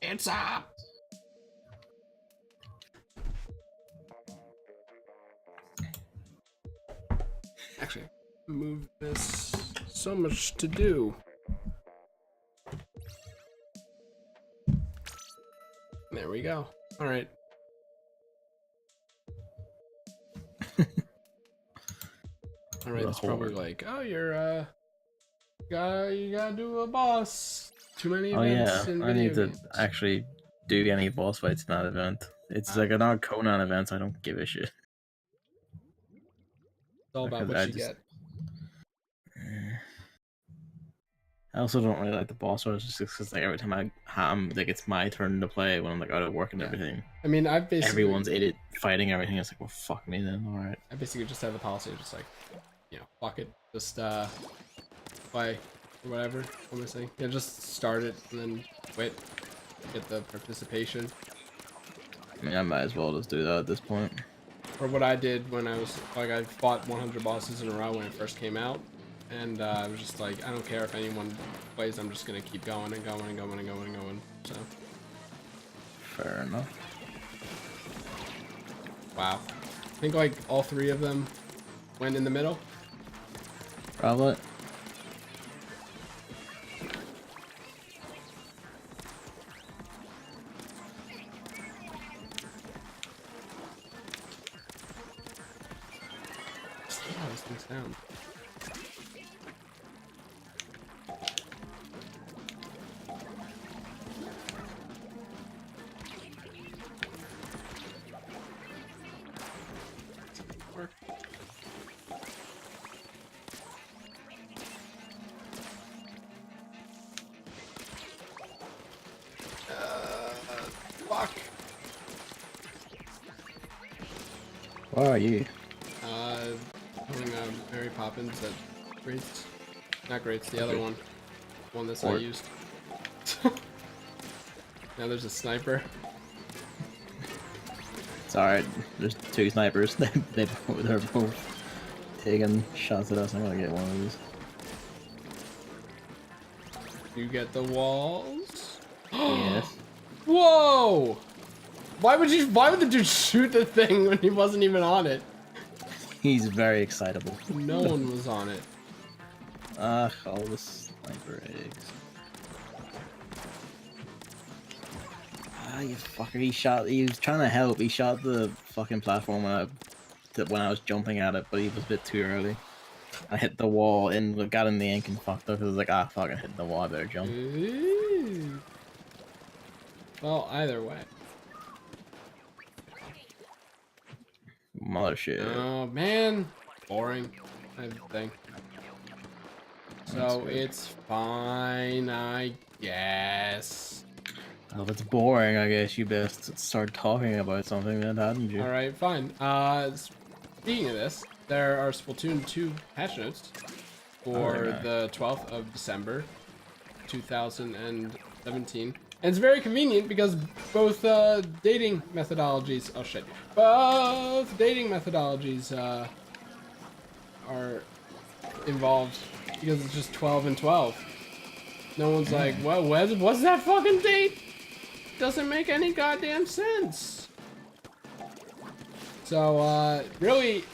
It's up. Actually, move this. So much to do. There we go. All right. All right. It's probably like, oh, you're you gotta do a boss. Too many events in I video need to games. actually do any boss fights in that event. It's like another Conan event, so I don't give a shit. It's all about Because what you get. I also don't really like the boss fights just because like every time I'm like it's my turn to play when I'm like out of work and everything. I mean, I've basically everyone's idiot fighting everything. It's like, well, fuck me then. All right. I basically just have the policy of just like, you know, fuck it, just play or whatever. What am I saying? Yeah, just start it and then quit. Get the participation. I mean, I might as well just do that at this point. Or what I did when I was like, I fought 100 bosses in a row when it first came out, and I was just like, I don't care if anyone plays, I'm just gonna keep going and going and going and going and going. So fair enough. Wow, I think like all three of them went in the middle. Probably. How this thing's down. Fuck. Where are you? Pulling Mary Poppins at Grates. Not Grates, the other one. One that's not used. Now there's a sniper. It's alright. There's two snipers. They're both taking shots at us. I'm gonna get one of these. You get the walls? Yes. Whoa! Why would the dude shoot the thing when he wasn't even on it? He's very excitable. No one was on it. All the sniper eggs. You fucker. He was trying to help. He shot the fucking platform when I was jumping at it, but he was a bit too early. I hit the wall and got in the ink and fucked up. It was like, fucking hit the wall, I better jump. Ooh. Well, either way. Mother shit. Oh, man. Boring, I think. So it's fine, I guess. Well, if it's boring, I guess you best start talking about something then, hadn't you? Alright, fine. Speaking of this, there are Splatoon 2 patch notes for the 12th of December, 2017. And it's very convenient because both dating methodologies, both dating methodologies are involved because it's just 12 and 12. No one's like, well, what's that fucking date? Doesn't make any goddamn sense. So, really,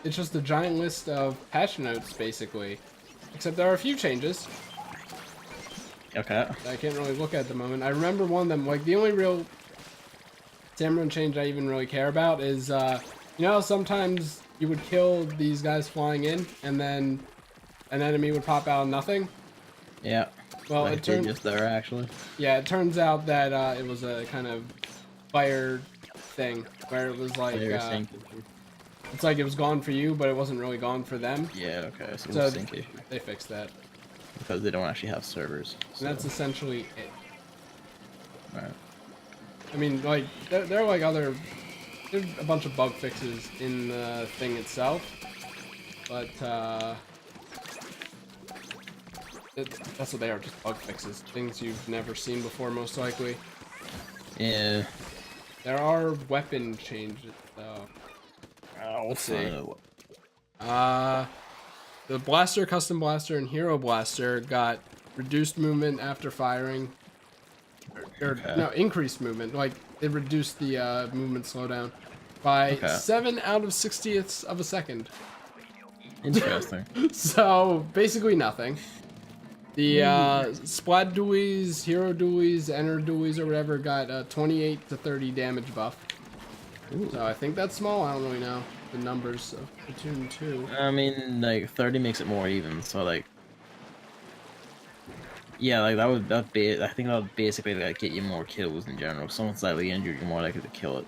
it's just a giant list of patch notes, basically. Except there are a few changes. Okay. I can't really look at the moment. I remember one of them, like, the only real Salmon change I even really care about is, you know, sometimes you would kill these guys flying in, and then an enemy would pop out of nothing. Yeah. Well, like just there, actually. Yeah, it turns out that it was a kind of fire thing, where it was like, it's like it was gone for you, but it wasn't really gone for them. Yeah, okay, so, So sync issue. they fixed that. Because they don't actually have servers. So. And that's essentially it. Right. I mean, like, there are like there's a bunch of bug fixes in the thing itself, but that's what they are, just bug fixes. Things you've never seen before, most likely. Yeah. There are weapon changes, though. Let's see. The Blaster, Custom Blaster, and Hero Blaster got reduced movement after firing. or Okay. no, increased movement. Like it reduced the movement slowdown by 7 out of 60ths of a second. Interesting. So basically nothing. The Splat Dualies, Hero Dualies, Enter Dualies, or whatever got 28 to 30 damage buff. Ooh. So I think that's small. I don't really know the numbers of Splatoon 2. I mean, like 30 makes it more even. So like, yeah, like that be. I think that would basically like get you more kills in general. If someone's slightly injured, you're more likely to kill it.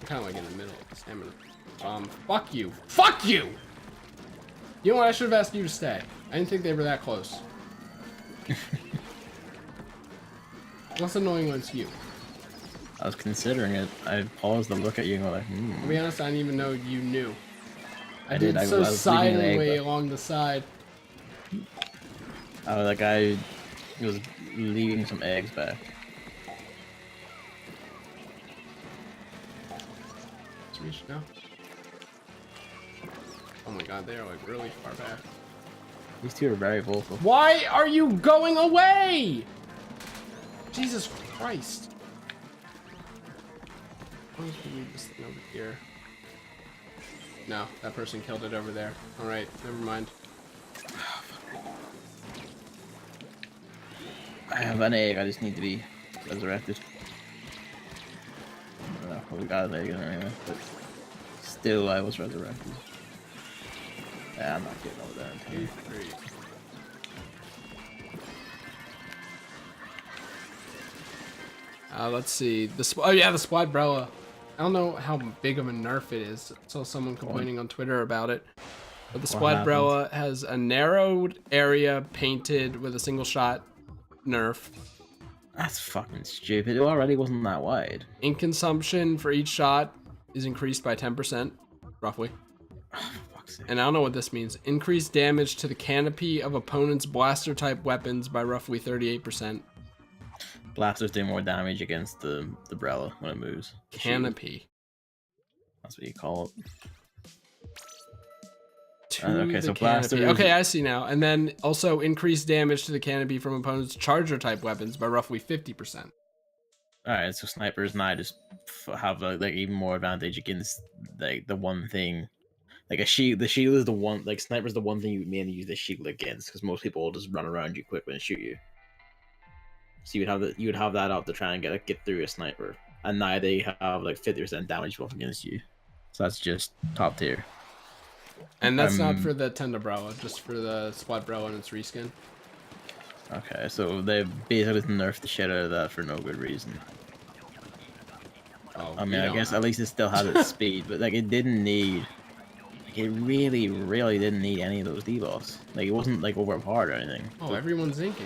Kind of like in the middle of the stamina. Fuck you. Fuck you! You know what? I should have asked you to stay. I didn't think they were that close. Less annoying when it's you. I was considering it. I paused to look at you and go like, To be honest, I didn't even know you knew. I did. did I so was leaving an egg, silently but- along the side. Oh, that guy was leaving some eggs back. Let's reach now. Oh my god, they are like really far back. These two are very vocal. Why are you going away? Jesus Christ. Why don't we leave this thing over here? No, that person killed it over there. Alright, never mind. I have an egg. I just need to be resurrected. Well, we got an egg anyway, but still, I was resurrected. Yeah, I'm not getting over there. Two, three. Let's see. The Splatbrella. I don't know how big of a nerf it is. I saw someone complaining on Twitter about it. But the What Splatbrella has a narrowed area painted with a single shot nerf. That's fucking stupid. It already wasn't that wide. Ink consumption for each shot is increased by 10%, roughly. Fuck's sake. And I don't know what this means. Increased damage to the canopy of opponents' blaster-type weapons by roughly 38%. Blasters do more damage against the Brella when it moves. Canopy. That's what you call it. To Okay, the so canopy. blasters- Okay, I see now. And then also increased damage to the canopy from opponents' charger-type weapons by roughly 50%. Alright, so snipers now just have like even more advantage against like the one thing. Like a shield, the shield is the one. Like sniper's the one thing you mainly use the shield against, because most people will just run around you quickly and shoot you. So you would have that up to try and get through a sniper, and now they have like 50% damage buff against you. So that's just top tier. And that's not for the Tendabrella, just for the Splatbrella and its reskin. Okay, so they basically nerfed the shit out of that for no good reason. Oh, I mean, I guess at least it still has its speed, but like it didn't need. Like, it really, really didn't need any of those debuffs. Like it wasn't like overpowered or anything. Oh, everyone's inking.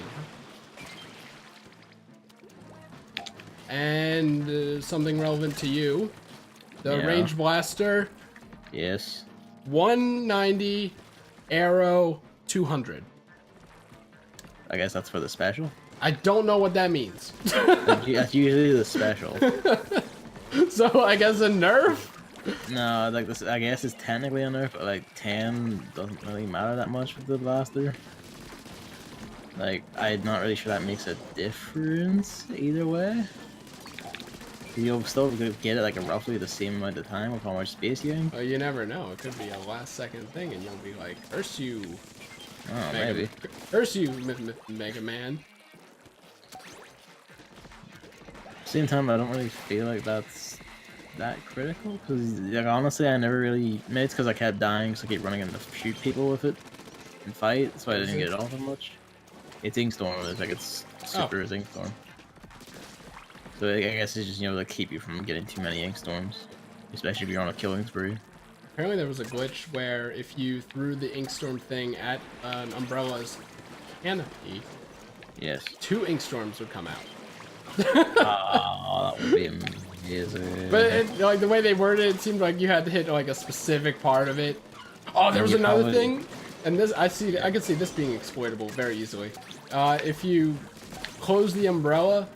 And something relevant to you. The Yeah. range blaster, Yes. 190, arrow, 200. I guess that's for the special. I don't know what that means. That's usually the special. So I guess a nerf? No, like this. I guess it's technically a nerf, but like 10 doesn't really matter that much with the blaster. Like I'm not really sure that makes a difference either way. You'll still get it like roughly the same amount of time with how much space you in. Oh, you never know. It could be a last second thing and you'll be like, curse you. Oh, maybe. Curse you, Mega Man. Same time, I don't really feel like that's that critical, because like honestly, I never really. Maybe it's because I kept dying, so I keep running in to shoot people with it and fight, so I didn't get it off as much. It's Inkstorm, it's like it's super as Inkstorm. So I guess it's just, you know, to keep you from getting too many Inkstorms, especially if you're on a killing spree. Apparently there was a glitch where if you threw the Inkstorm thing at an umbrella's canopy, Yes. 2 Inkstorms would come out. Oh, that would be amazing. But like the way they worded it, it seemed like you had to hit like a specific part of it. Oh, there was you another probably- thing, and this I could see this being exploitable very easily. If you close the umbrella,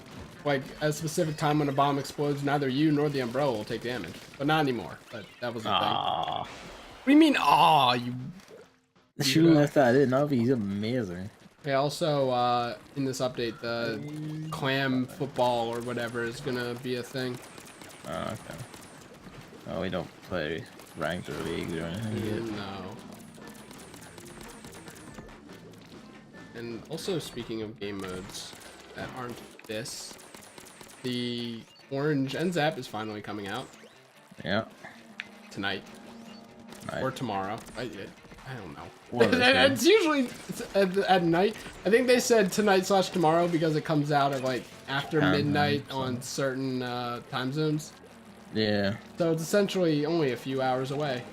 like at a specific time when a bomb explodes, neither you nor the umbrella will take damage. But not anymore. But that was the thing. Ah. What do you mean, aw, you? Should have left that in. That'd be amazing. They also, in this update, the clam football or whatever is gonna be a thing. Oh, okay. Oh, we don't play ranked or leagues or anything yet. No. And also, speaking of game modes that aren't this, the orange NZAP is finally coming out. Yeah. Tonight. Or tomorrow. I don't know. It's usually at night. I think they said tonight/tomorrow because it comes out at like after midnight on certain time zones. Yeah. So it's essentially only a few hours away.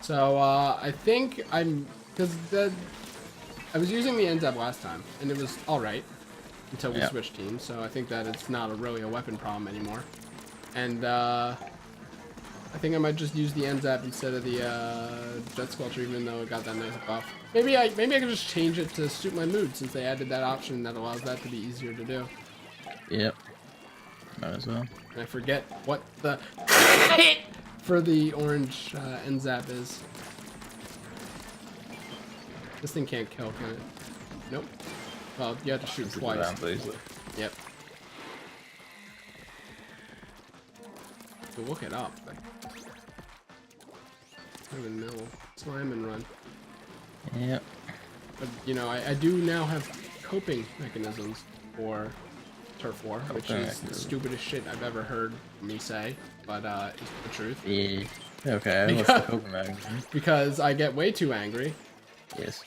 So I think because I was using the NZAP last time and it was all right until we switched teams. So I think that it's not really a weapon problem anymore. And I think I might just use the NZAP instead of the Jet Squelcher, even though it got that nice buff. Maybe I can just change it to suit my mood since they added that option that allows that to be easier to do. Yep. Might as well. And I forget what the for the orange NZAP is. This thing can't kill, can it? Nope. Well, you have to shoot twice. Yep. We'll look it up. But I don't even know. Salmon run. Yep. But you know, I do now have coping mechanisms for Turf War, which is the stupidest shit I've ever heard me say, but it's the truth. Yeah. Okay. What's the coping mechanism? Because I get way too angry. Yes.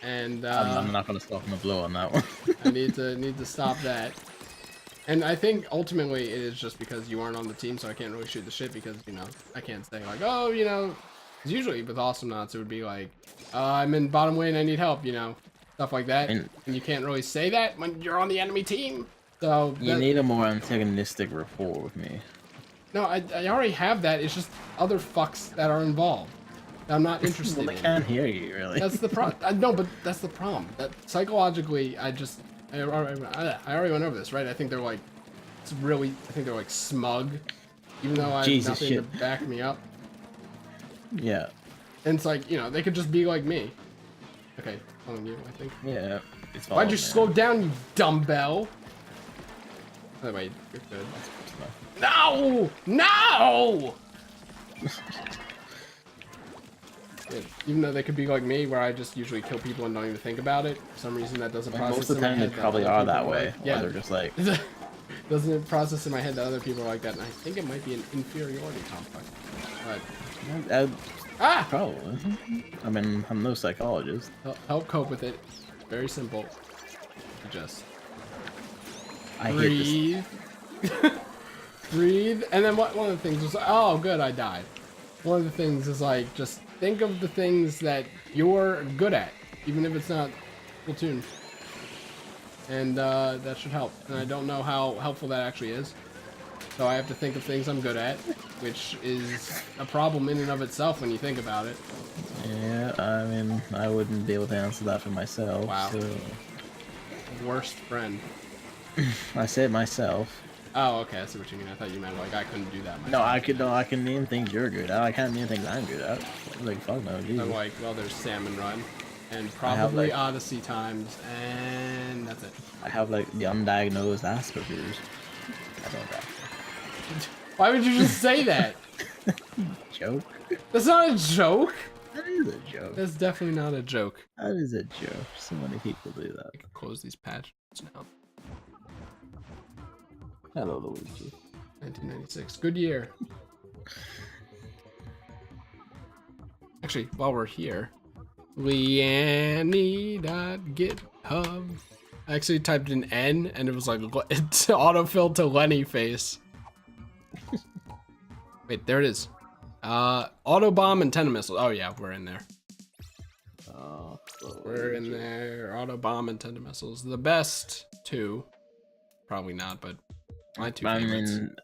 And I'm not gonna stop the blow on that one. I need to stop that. And I think ultimately it is just because you aren't on the team, so I can't really shoot the shit because, you know, I can't say like, oh, you know, because usually with Awesome Knots it would be like, I'm in bottom lane, I need help, you know, stuff like that. And you can't really say that when you're on the enemy team. So you need a more antagonistic rapport with me. No, I already have that. It's just other fucks that are involved. I'm not interested well, they can't hear you, really. That's the problem. No, but that's the problem. That psychologically, I already went over this, right? I think they're like, I think they're like smug, even though I have nothing to back me up. Yeah. And it's like, you know, they could just be like me. Okay, following you, I think. Yeah. Why'd you slow down, you dumbbell? By the way, you're good. No! No! Yeah, even though they could be like me, where I just usually kill people and don't even think about it. For some reason, that doesn't process. Most of the time, they probably are that way. Yeah, they're just like. Doesn't process in my head that other people are like that, and I think it might be an inferiority complex. But probably. I mean, I'm no psychologist. Help cope with it. Very simple. Just breathe. Breathe, and then one of the things was, oh good, I died. One of the things is like, just think of the things that you're good at, even if it's not Splatoon. And that should help. And I don't know how helpful that actually is. So I have to think of things I'm good at, which is a problem in and of itself when you think about it. Yeah, I mean, I wouldn't be able to answer that for myself. Wow. So. Worst friend. I said myself. Oh, okay, I see what you mean. I thought you meant like I couldn't do that myself. No, I can name things you're good at. I can't name things I'm good at. Like, fuck no, Jesus. I'm like, well, there's Salmon Run, and probably like, Odyssey times, and that's it. I have like the undiagnosed Asperger's. I don't know. Why would you just say that? Joke? That's not a joke. That is a joke. That's definitely not a joke. That is a joke. So many people do that. I can close these patches now. Hello, Luigi. 1996. Good year. Actually, while we're here, Leanny.github. I actually typed in N and it was like, it's autofilled to Lenny face. Wait, there it is. Auto bomb and tenta missiles. Oh yeah, we're in there. We're in there. Auto bomb and tenta missiles. The best two. Probably not, but my two favorites. I mean,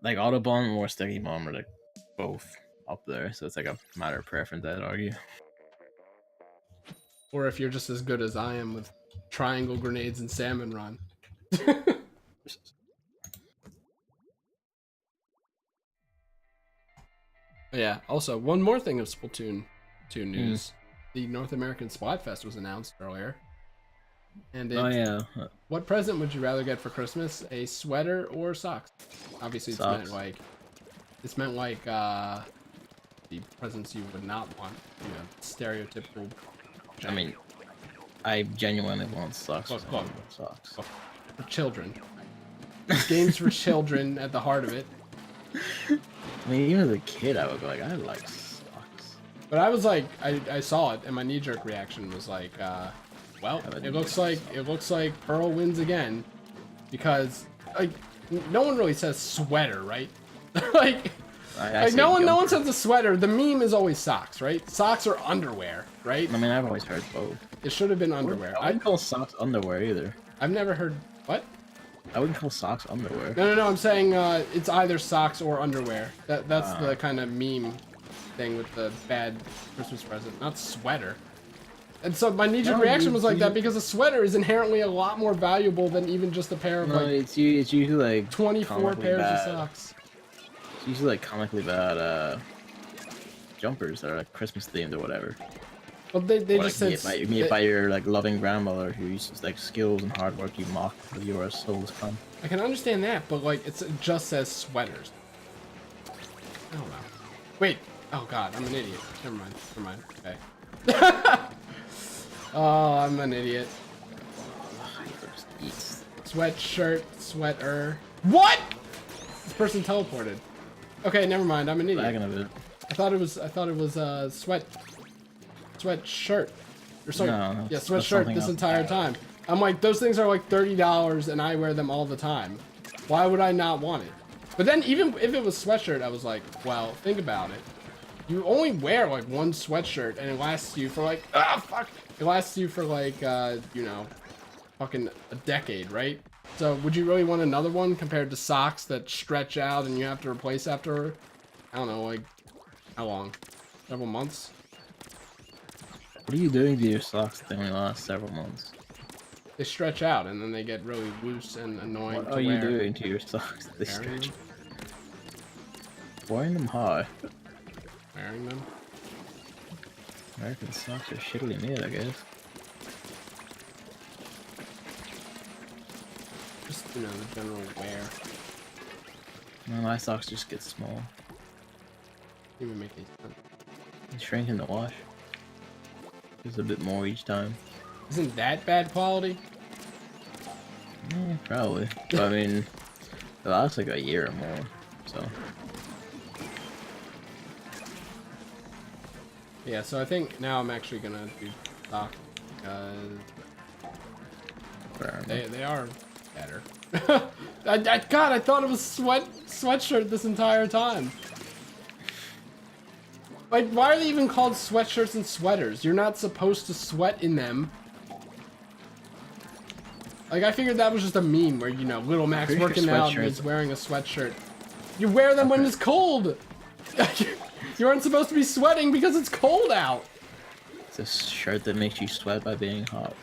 like Autobomb or Sticky Bomb are like both up there, so it's like a matter of preference, I'd argue. Or if you're just as good as I am with triangle grenades and Salmon Run. Yeah, also, one more thing of Splatoon Splatoon news. The North American Splatfest was announced earlier. And Oh it, yeah, what present would you rather get for Christmas? A sweater or socks? Obviously, Socks. It's meant like the presents you would not want. You know, stereotypical. I mean, I genuinely want socks. Look, Socks. look, for children. Games for children at the heart of it. I mean, even as a kid, I would be like, I like socks. But I was like, I saw it, and my knee-jerk reaction was like, well, it looks like Pearl wins again, because like no one really says sweater, right? like no one says a sweater. The meme is always socks, right? Socks are underwear, right? I mean, I've always heard both. It should have been underwear. I wouldn't call socks underwear either. I've never heard what? I wouldn't call socks underwear. No. I'm saying it's either socks or underwear. That's the kind of meme thing with the bad Christmas present, not sweater. And so my knee-jerk reaction was like that because a sweater is inherently a lot more valuable than even just a pair of it's usually like 24 pairs of socks. It's usually like comically bad jumpers that are like Christmas themed or whatever. Well, they just said made by your like loving grandmother who uses like skills and hard work you mock with your soul's come. I can understand that, but like it just says sweaters. I don't know. Wait. Oh god, I'm an idiot. Never mind. Okay. Oh, I'm an idiot. Sweatshirt, sweater. What? This person teleported. Okay, never mind. I'm an idiot. Lagging a bit. I thought it was sweatshirt. Or sorry, no, yeah, sweatshirt this entire time. I'm like, those things are like $30 and I wear them all the time. Why would I not want it? But then even if it was sweatshirt, I was like, well, think about it. You only wear like one sweatshirt and it lasts you for like, it lasts you for like, you know, fucking a decade, right? So would you really want another one compared to socks that stretch out and you have to replace after, I don't know, like, how long? Several months? What are you doing to your socks that only last several months? They stretch out and then they get really loose and annoying What to are you wear. doing to your socks that they Wearing stretch? them? Wearing them high. Wearing them? American socks are shittily made, I guess. Just, you know, the general wear. No, my socks just get small. Even make any sense. They shrink in the wash. It's a bit more each time. Isn't that bad quality? Probably. But I mean, it lasts like a year or more, so. Yeah, so I think now I'm actually gonna do socks because they are better. God, I thought it was sweatshirt this entire time. Like, why are they even called sweatshirts and sweaters? You're not supposed to sweat in them. Like, I figured that was just a meme where, you know, Little Max working out and he's wearing a sweatshirt. You wear them when it's cold! You aren't supposed to be sweating because it's cold out! It's a shirt that makes you sweat by being hot.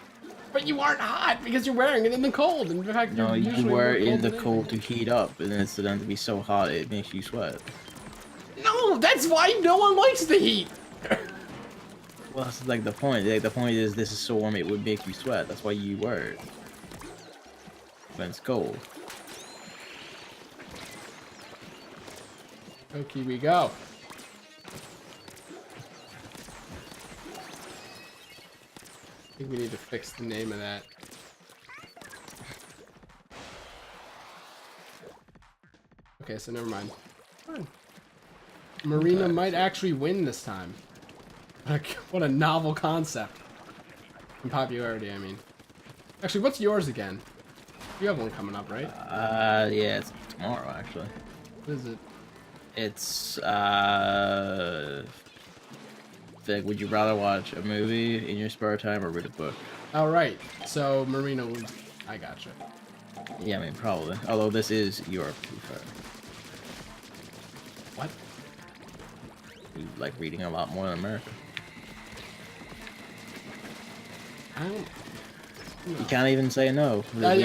But you aren't hot because you're wearing it in the cold. In fact, No, you're you usually wear more it in the than cold to heat up, and then it's then to be so hot it makes you sweat. No, that's why no one likes the heat! Well, that's like the point. Like, the point is this is so warm it would make you sweat. That's why you wear it. When it's cold. Okay, we go. I think we need to fix the name of that. Okay, so never mind. Fine. Marina might actually win this time. Like, what a novel concept. In popularity, I mean. Actually, what's yours again? You have one coming up, right? Yeah, it's tomorrow actually. What is it? It's like, would you rather watch a movie in your spare time or read a book? All right. So Marina was. I gotcha. Yeah, I mean probably. Although this is Europe, to be fair. What? You like reading a lot more than America. I don't. You can't even say no. I mean,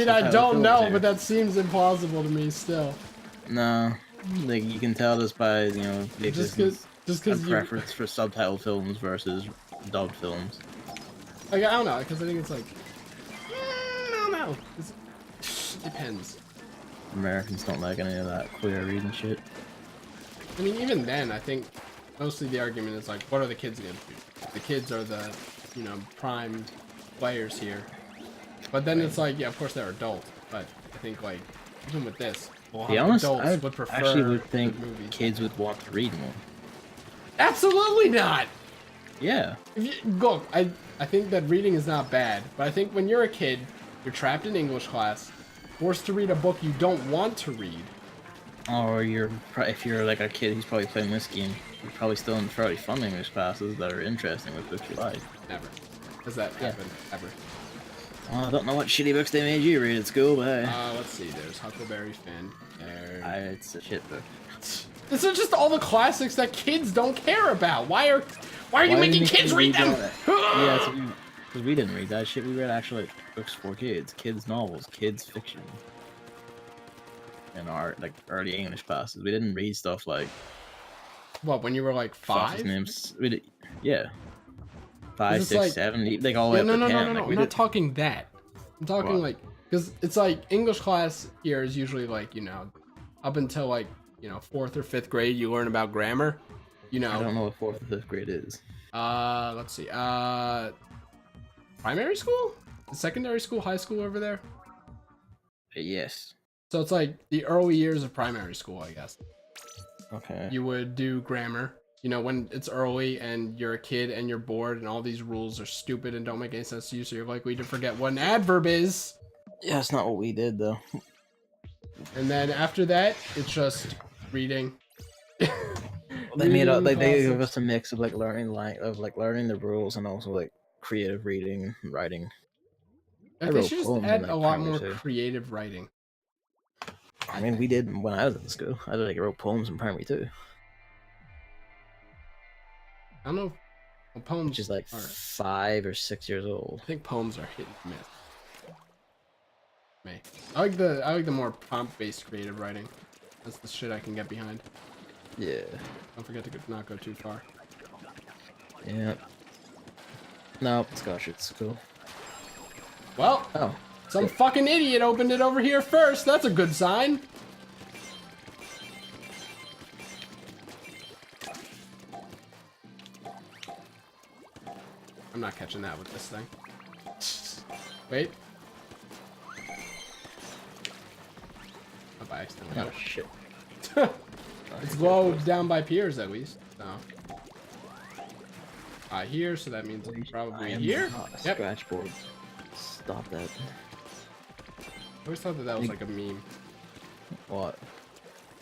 I don't know, but that seems implausible to me still. No, like you can tell this by, you know, the Just existence. Just A because you, preference for subtitled films versus dubbed films. like, I don't know, because I think it's like, I don't know. It depends. Americans don't like any of that queer reading shit. I mean, even then, I think mostly the argument is like, what are the kids gonna do? The kids are the, prime players here. But then it's like, yeah, of course they're adults, but I think like, even with this, a lot To be of honest, adults I would prefer actually would think the movies. kids would want to read more. Absolutely not! Yeah. Look, I think that reading is not bad, but I think when you're a kid, you're trapped in English class, forced to read a book you don't want to read. Or if you're like a kid who's probably playing this game, you're probably still in fairly fun English classes that are interesting with books you like. Never. Has that happened? Ever. I don't know what shitty books they made you read at school, but Let's see, there's Huckleberry Finn. it's a shit book. These are just all the classics that kids don't care about. Why are you making kids read them? Yeah, because we didn't read that shit. We read actual like, books for kids novels, kids fiction. In our like early English classes, we didn't read stuff like What, when you were like 5? Names. We did, yeah. 5, It's 6, like, 7, 8, like all the way yeah, up to 10. no. Like, I'm not talking that. I'm talking What? like, because it's like English class here is usually like, up until like, 4th or 5th grade, you learn about grammar. I don't know what 4th or 5th grade is. Let's see. Primary school? Secondary school, high school over there? Yes. So it's like the early years of primary school, I guess. Okay. You would do grammar. When it's early and you're a kid and you're bored and all these rules are stupid and don't make any sense to you, so you're likely to forget what an adverb is. Yeah, that's not what we did though. And then after that, it's just reading. They made up. They gave us a mix of like learning the rules and also like creative reading and writing. They should just add like, a lot primary more too. creative writing. I mean, we did when I was in school. I wrote poems in primary too. I don't know. Well, poems Which is like are, 5 or 6 years old. I think poems are hit and miss. Me. I like the more prompt-based creative writing. That's the shit I can get behind. Yeah. Don't forget to not go too far. Yeah. No, gosh, it's cool. Well, some fucking idiot opened it over here first. That's a good sign. I'm not catching that with this thing. Wait. Oh, by accident. Oh shit. It's low down by piers at least. So. Here, so that means it's probably here. Yep. Scratch board. Stop that. I always thought that was like a meme. What?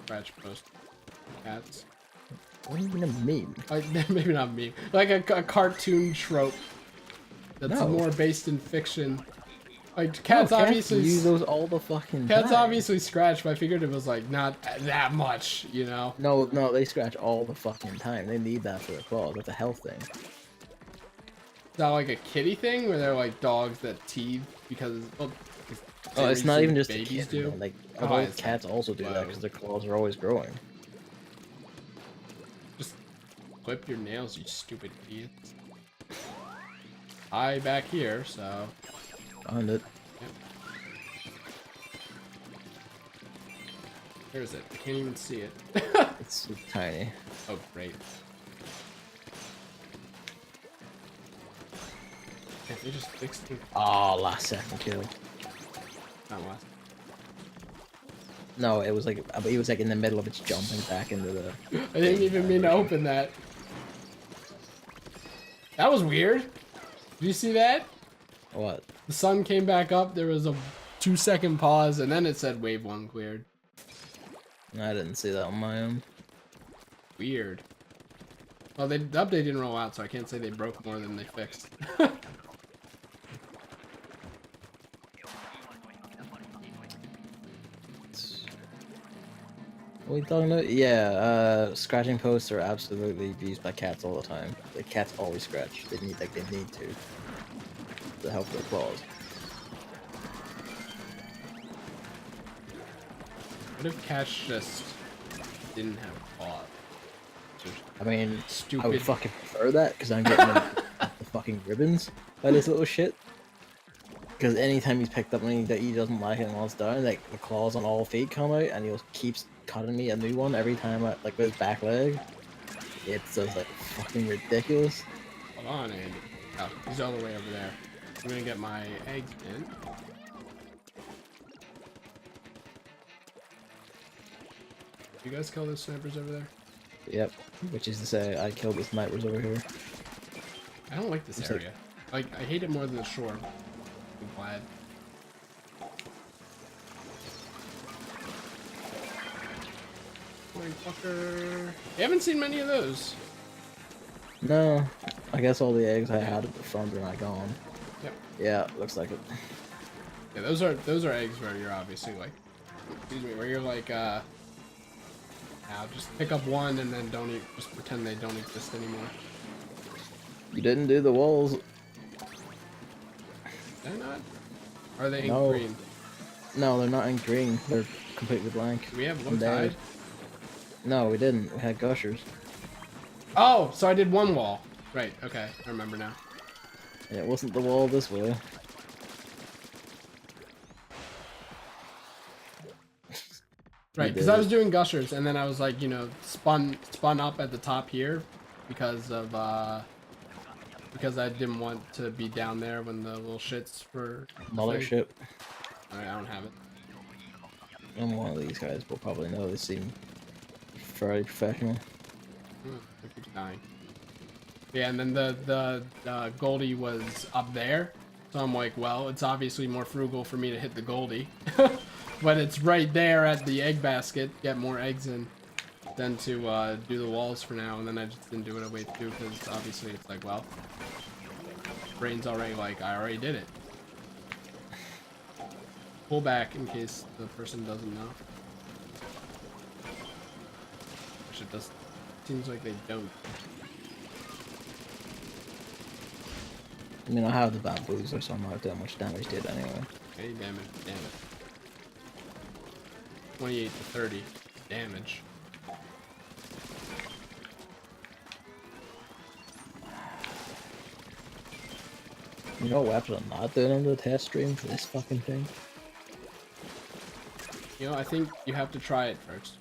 Scratch post. Cats. What do you mean a meme? Like, maybe not meme. Like a cartoon trope. That's more based in fiction. Like cats obviously use those all the fucking cats time. obviously scratch, but I figured it was like not that much, No, they scratch all the fucking time. They need that for their claws. That's a health thing. It's not like a kitty thing where they're like dogs that teeth because It's not even just babies do. do. Like Adult cats also do that because their claws are always growing. Just clip your nails, you stupid idiots. Back here, so. Found it. Yep. Where is it? I can't even see it. It's so tiny. Oh, great. Yeah, they just fixed it. Oh, last second kill. Not last. No, it was like in the middle of its jumping back into the. I didn't even mean to open that. That was weird. Did you see that? What? The sun came back up, there was a 2-second pause, and then it said wave 1 cleared. I didn't see that on my own. Weird. Well, the update didn't roll out, so I can't say they broke more than they fixed. What are we talking about? Yeah, scratching posts are absolutely used by cats all the time. The cats always scratch. They need to help their claws. What if cats just didn't have claws? I mean, I Stupid. would fucking prefer that because I'm getting the fucking ribbons by this little shit. Because anytime he's picked up any that he doesn't like and wants down, like the claws on all feet come out, and he keeps cutting me a new one every time, like with his back leg. It's just like fucking ridiculous. Hold on, Andy. Oh, he's all the way over there. I'm gonna get my eggs in. You guys kill those snipers over there? Yep. Which is to say, I killed the snipers over here. I don't like this area. Like, I hate it more than the shore. I'm glad. Fucker. You haven't seen many of those. No. I guess all the eggs I had at the front are not gone. Yep. Yeah, looks like it. Yeah, those are eggs where you're obviously like, excuse me, where you're like, now just pick up one and then don't just pretend they don't exist anymore. You didn't do the walls. They're not? Are they in No. green? No, they're not in green. They're completely blank. Do we have low They're- tide? No, we didn't. We had gushers. Oh, so I did one wall. Right, okay, I remember now. And it wasn't the wall this way. Right, because I was doing gushers and then I was like, you know, spun up at the top here because of because I didn't want to be down there when the little shits were Mothership. Alright, I don't have it. And one of these guys will probably know. They seem fairly professional. It keeps dying. Yeah, and then the Goldie was up there, so I'm like, well, it's obviously more frugal for me to hit the Goldie, but it's right there at the egg basket. Get more eggs in, than to do the walls for now. And then I just didn't do what I waited to do because obviously it's like, well, brain's already like, I already did it. Pull back in case the person doesn't know. Which it does. Seems like they don't. I mean, I have the bamboos, so I'm not that much damage did anyway. Okay, damn it. 28 to 30 damage. You know what weapon I'm not doing on the test stream for this fucking thing? You know, I think you have to try it first.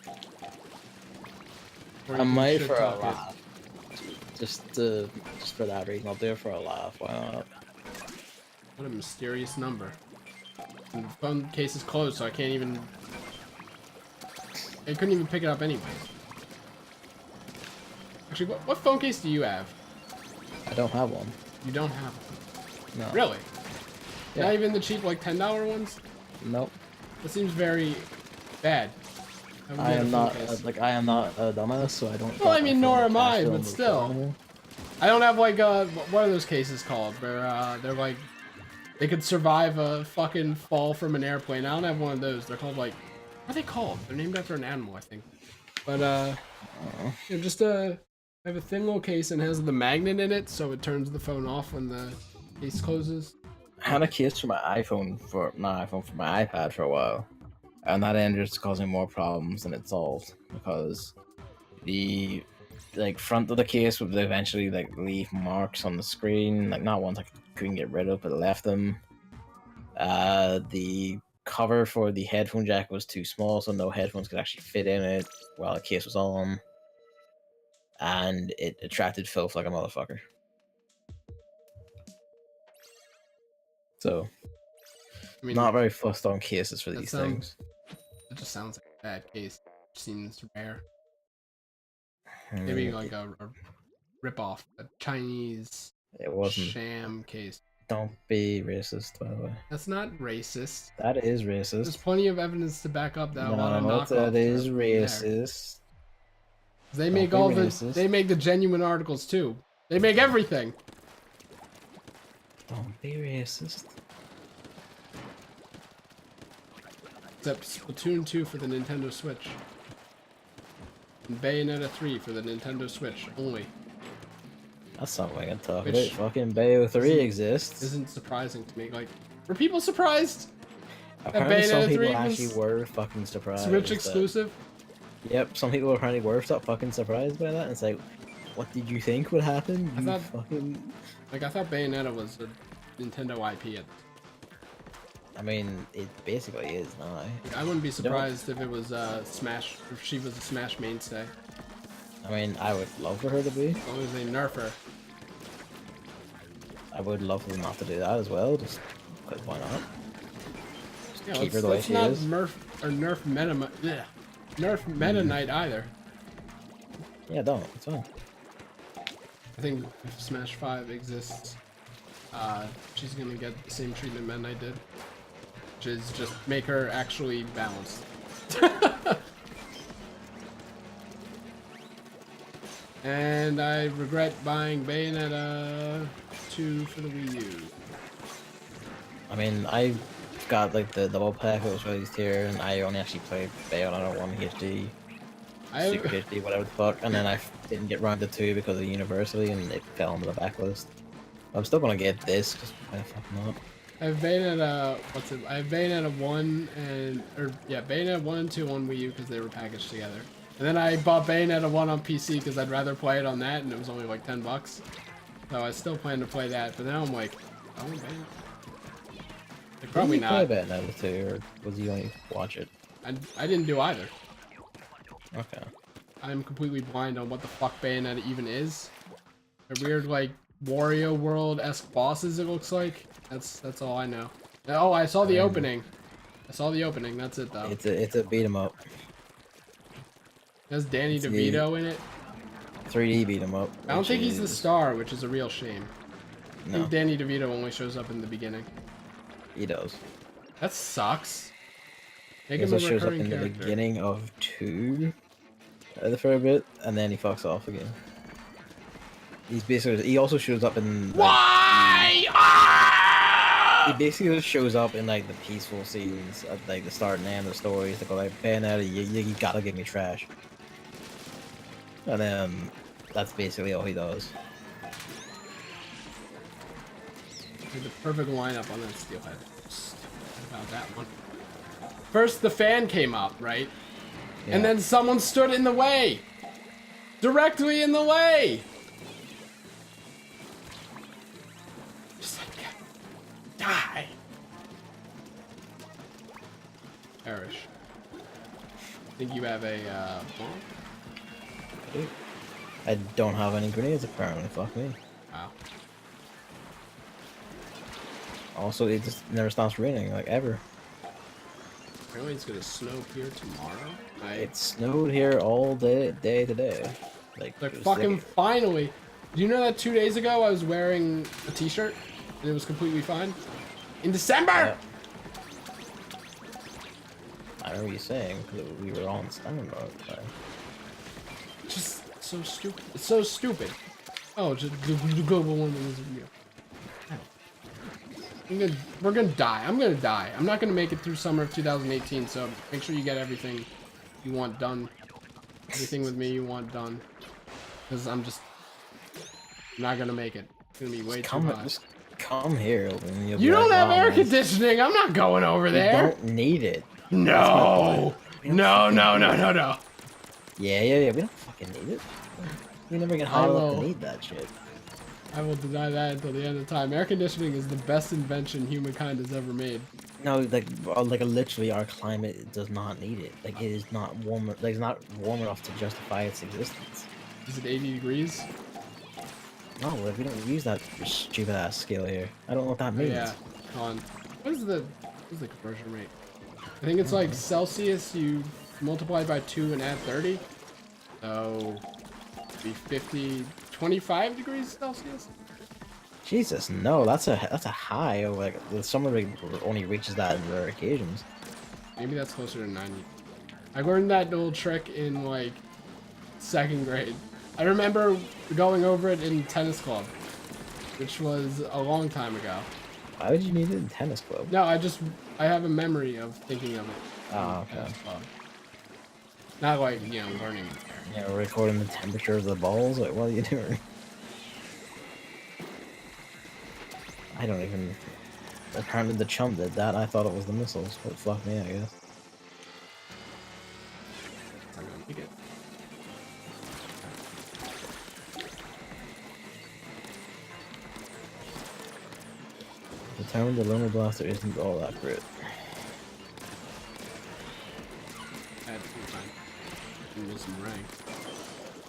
Or I you might should for a talk it. laugh. Just for that reason, I'll do it for a laugh. Why not? What a mysterious number. And the phone case is closed, so I can't even... I couldn't even pick it up anyway. Actually, what phone case do you have? I don't have one. You don't have one. No. Really? Yeah. Not even the cheap, like, $10 ones? Nope. That seems very bad. I am not I am not a dumbass, so I don't. Well, I drop my mean, phone nor to am I, cash but on the still. phone. I don't have like what are those cases called? Where they're like they could survive a fucking fall from an airplane. I don't have one of those. They're called like what are they called? They're named after an animal, I think. But you know, just I have a thin little case and it has the magnet in it, so it turns the phone off when the case closes. I had a case for my iPhone for my iPad for a while, and that ended up just causing more problems than it solved because the front of the case would eventually like leave marks on the screen, like not ones I couldn't get rid of, but it left them. The cover for the headphone jack was too small, so no headphones could actually fit in it while the case was on, and it attracted filth like a motherfucker. So, I mean, not very fussed on cases for these things. It just sounds like a bad case. Seems rare. I mean, Maybe like a rip-off, a Chinese it wasn't. sham case. Don't be racist, by the way. That's not racist. That is There's racist. plenty of evidence to back up that a lot of No, knockoffs that is are there. racist. They Don't make be all racist. they make the genuine articles too. They make everything. Don't be racist. Except Splatoon 2 for the Nintendo Switch. And Bayonetta 3 for the Nintendo Switch only. That's not what I can talk Which about. Fucking Bayo 3 exists. Isn't surprising to me. Like, were people surprised? Apparently some Bayonetta people 3 actually was were fucking surprised. Switch that- exclusive? Yep, some people apparently were so fucking surprised by that. And it's like, what did you think would happen? I You thought, fucking. like, I thought Bayonetta was a Nintendo IP. I mean, it basically is now. I wouldn't be You don't- surprised if it was Smash, if she was a Smash mainstay. I mean, I would love for her to be. As long as they nerf her. I would love for them not to do that as well, just because why not? Just Yeah, keep her the way let's she not is. nerf Meta Knight either. Yeah, don't. It's fine. I think if Smash 5 exists, she's gonna get the same treatment Meta Knight did. Which is just make her actually balanced. And I regret buying Bayonetta 2 for the Wii U. I mean, I got like the double pack that was released here, and I only actually played Bayonetta 1 HD, Super HD, whatever the fuck, and then I didn't get round to 2 because of University, and it fell onto the backlist. I'm still gonna get this, because why the fuck not? I have Bayonetta, I have Bayonetta 1 and, Bayonetta 1 and 2 on Wii U because they were packaged together. And then I bought Bayonetta 1 on PC because I'd rather play it on that, and it was only like $10. So I still plan to play that, but now I'm like, I want Bayonetta. Like, probably Did you not. play Bayonetta 2, or was you only watch it? I didn't do either. Okay. I'm completely blind on what the fuck Bayonetta even is. They're weird, like, Wario World-esque bosses, it looks like. That's all I know. Oh, I saw the opening. I saw the opening, that's it though. It's a beat 'em up. There's Danny DeVito in it. 3D beat 'em up. I don't think he's the is- star, which is a real shame. I No, think Danny DeVito only shows up in the beginning. he does. That sucks. Make He him also a shows up recurring in the character. beginning of 2 for a bit, and then he fucks off again. He's basically he also shows up in like, Why? Ah! he basically just shows up in like the peaceful scenes at like the start and end of the stories. They go like, Bayonetta, you gotta give me trash, and then that's basically all he does. The perfect lineup on that steelhead. Just about that one. First, the fan came up, right? Yeah. And then someone stood in the way. Directly in the way. Just like, die. Perish. Think you have a bomb? I don't have any grenades apparently. Fuck me. Wow. Also, it just never stops raining like ever. Apparently it's gonna snow here tomorrow. It snowed here all day today. Like Like it was fucking sick. finally. Do you know that 2 days ago I was wearing a t-shirt and it was completely fine? In December! Yeah. I remember you saying that we were all in summer mode. But... Just so stupid. It's so stupid. Oh, just the global warming is real. We're gonna die. I'm gonna die. I'm not gonna make it through summer of 2018, so make sure you get everything you want done. Everything with me you want done. Because I'm just not gonna make it. It's gonna be way too hot. Just come here. And you'll You be don't like, have "Wow, air man, conditioning. I'm not going over you there. don't need it. No. No, no, no, no, no. Yeah. We don't fucking need it. We never get hot enough to need that shit. I will deny that until the end of time. Air conditioning is the best invention humankind has ever made. No, like literally, our climate does not need it. Like it is not warm. Like it's not warm enough to justify its existence. Is it 80 degrees? No, like, we don't use that stupid ass scale here. I don't know what that means. Yeah. Hold on. What is the conversion rate? I think it's like Celsius. You multiply by 2 and add 30. So be 50, 25 degrees Celsius. Jesus, no, that's a high. Of, like the summer only reaches that in rare occasions. Maybe that's closer to 90. I learned that little trick in like 2nd grade. I remember going over it in tennis club, which was a long time ago. Why would you need it in tennis club? No, I have a memory of thinking of it. Oh, okay. Tennis club. Not like, learning. Yeah, recording the temperature of the balls. Like, what are you doing? I don't even. Apparently, the chum did that. I thought it was the missiles. But fuck me, I guess. I'm gonna make Determined the Lunar Blaster isn't all that great. I had some time. And lose some rank.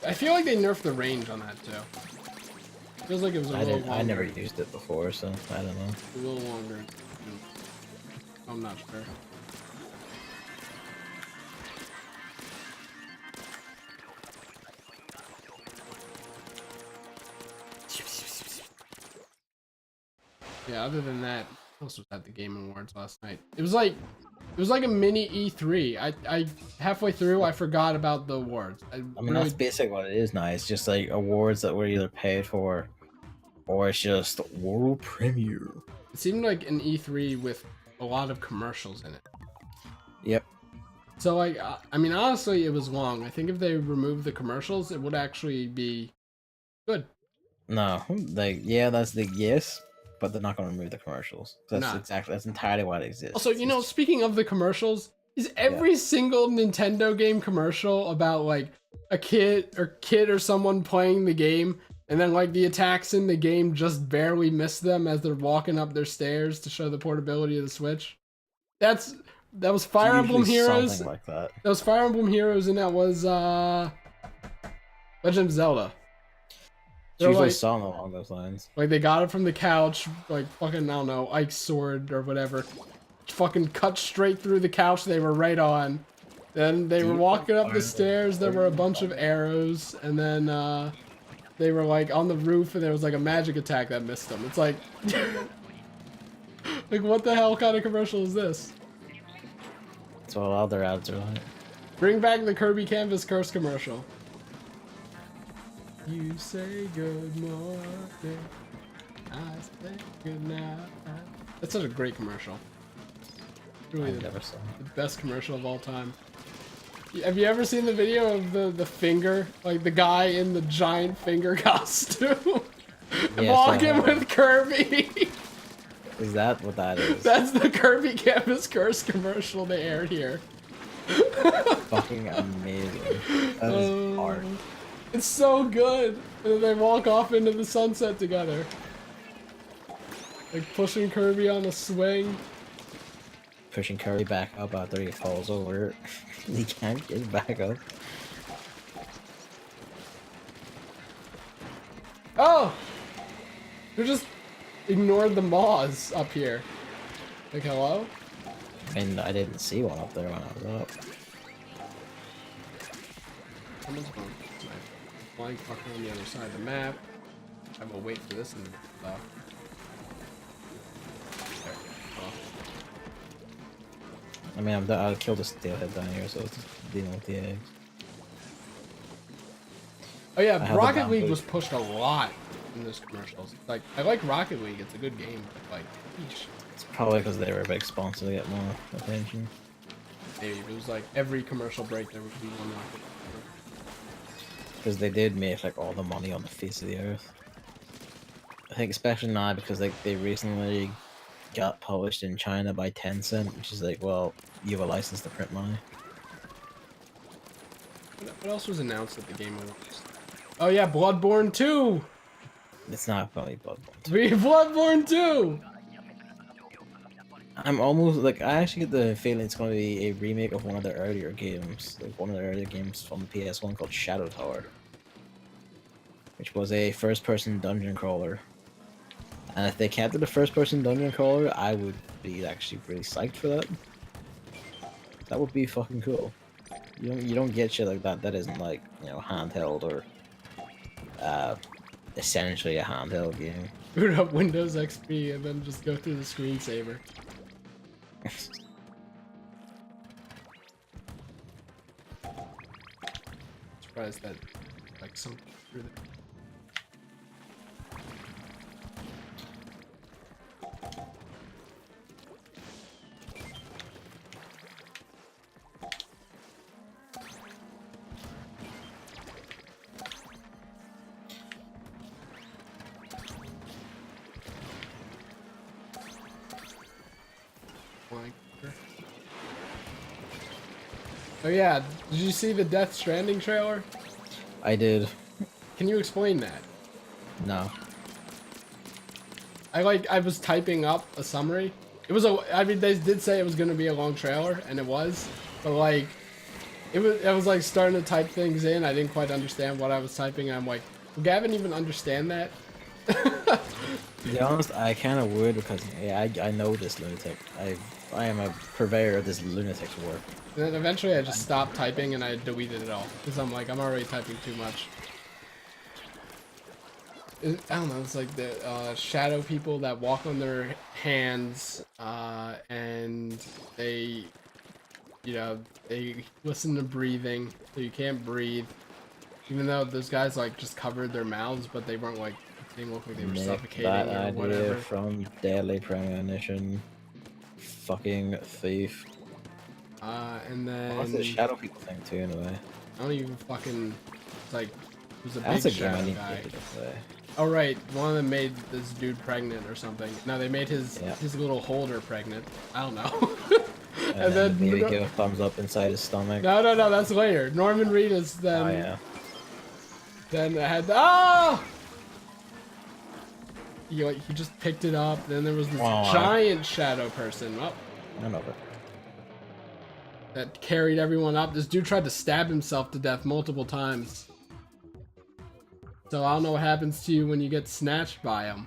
I feel like they nerfed the range on that too. Feels like it was a little longer. I never used it before, so I don't know. A little longer. I'm not sure. Yeah, other than that, what else was at the Game Awards last night? It was like a mini E3. I halfway through I forgot about the awards. I mean that's basically what it is now. It's just like awards that were either paid for or it's just world premiere. It seemed like an E3 with a lot of commercials in it. Yep. So like I mean honestly it was long. I think if they removed the commercials it would actually be good. No, like yeah, that's the yes. But they're not going to remove the commercials. That's entirely why it exists. Also, you know, speaking of the commercials, is every single Nintendo game commercial about like a kid or someone playing the game, and then like the attacks in the game just barely miss them as they're walking up their stairs to show the portability of the Switch? That was Fire Emblem Heroes. Something like that. That was Fire Emblem Heroes, and that was Legend of Zelda. It's usually like, something along those lines. Like they got it from the couch, like fucking I don't know, Ike's sword or whatever. Fucking cut straight through the couch they were right on. Then they were walking up the stairs, there were a bunch of arrows, and then they were like on the roof and there was like a magic attack that missed them. It's like like what the hell kind of commercial is this? That's what all their ads are like. Bring back the Kirby Canvas Curse commercial. You say good morning, I say good night. That's such a great commercial. Really the best commercial of all time. Have you ever seen the video of the finger, like the guy in the giant finger costume, walking with Kirby? Is that what that is? That's the Kirby Canvas Curse commercial they aired here. Fucking amazing. That is art. It's so good. And then they walk off into the sunset together. Like pushing Kirby on a swing. Pushing Kirby back up after he falls over. He can't get back up. Oh! Who just ignored the maws up here? Like, hello? And I didn't see one up there when I was up. Someone's going flying fucker on the other side of the map. I will wait for this and stuff. There. Well. I mean, I'll kill the steelhead down here, so it's dealing with the eggs. Oh yeah, Rocket League was pushed a lot in those commercials. Like, I like Rocket League, it's a good game, but like, eesh. It's probably because they were a big sponsor to get more attention. Maybe, it was like every commercial break there would be one Rocket League. Because they did make like all the money on the face of the earth. I think especially now because like they recently got published in China by Tencent, which is like, well, you have a license to print money. What else was announced at the Game Awards? Oh yeah, Bloodborne 2! It's not probably Bloodborne 2. Bloodborne 2! I'm almost like, I actually get the feeling it's going to be a remake of one of the earlier games, like one of the earlier games from the PS1 called Shadow Tower, which was a first-person dungeon crawler. And if they kept it a first-person dungeon crawler, I would be actually really psyched for that. That would be fucking cool. You don't get shit like that. That isn't like, you know, handheld or essentially a handheld game. Boot up Windows XP and then just go through the screensaver. Surprised that like some through there. Oh yeah, did you see the Death Stranding trailer? I did. Can you explain that? No. I was typing up a summary. It was I mean, they did say it was gonna be a long trailer, and it was, but like, I was like starting to type things in. I didn't quite understand what I was typing, and I'm like, will Gavin even understand that? To be honest, I kind of would because yeah, I know this lunatic. I am a purveyor of this lunatic's work. And then eventually I just stopped typing and I deleted it all because I'm like, I'm already typing too much. I don't know, it's like the shadow people that walk on their hands and they, you know, they listen to breathing, so you can't breathe. Even though those guys like just covered their mouths, but they weren't like, they didn't look like they were suffocating that or idea whatever. from Deadly Premonition. Fucking thief. And then... What's the shadow people thing too, anyway? I don't even fucking... It's like... It was a That's big a game I shadow need guy. to play. Oh right, one of them made this dude pregnant or something. No, they made his little holder pregnant. I don't know. And then the baby give a thumbs up inside his stomach. No, that's later. Norman Reedus then... Oh yeah. Then I had... Oh! He just picked it up, then there was this giant shadow person. Oh. I know it. That carried everyone up. This dude tried to stab himself to death multiple times. So I don't know what happens to you when you get snatched by him.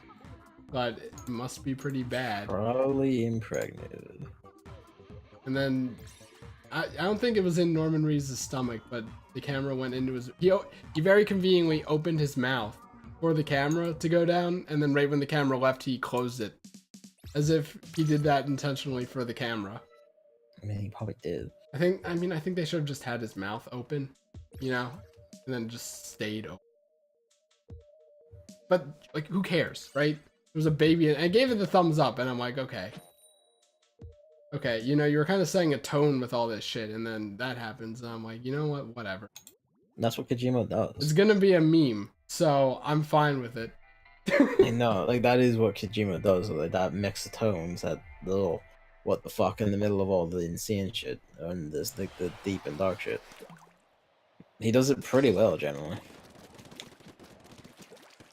But it must be pretty bad. Probably impregnated. And then... I don't think it was in Norman Reedus' stomach, but the camera went into his... He very conveniently opened his mouth for the camera to go down, and then right when the camera left, he closed it. As if he did that intentionally for the camera. I mean, he probably did. I think they should have just had his mouth open, you know, and then just stayed open. But like, who cares, right? There was a baby, and I gave it the thumbs up, and I'm like, okay, you know, you were kind of setting a tone with all this shit, and then that happens, and I'm like, you know what, whatever. That's what Kojima does. It's gonna be a meme, so I'm fine with it. I know, like that is what Kojima does. Like that mix of tones, that little what the fuck in the middle of all the insane shit and this like the deep and dark shit. He does it pretty well generally.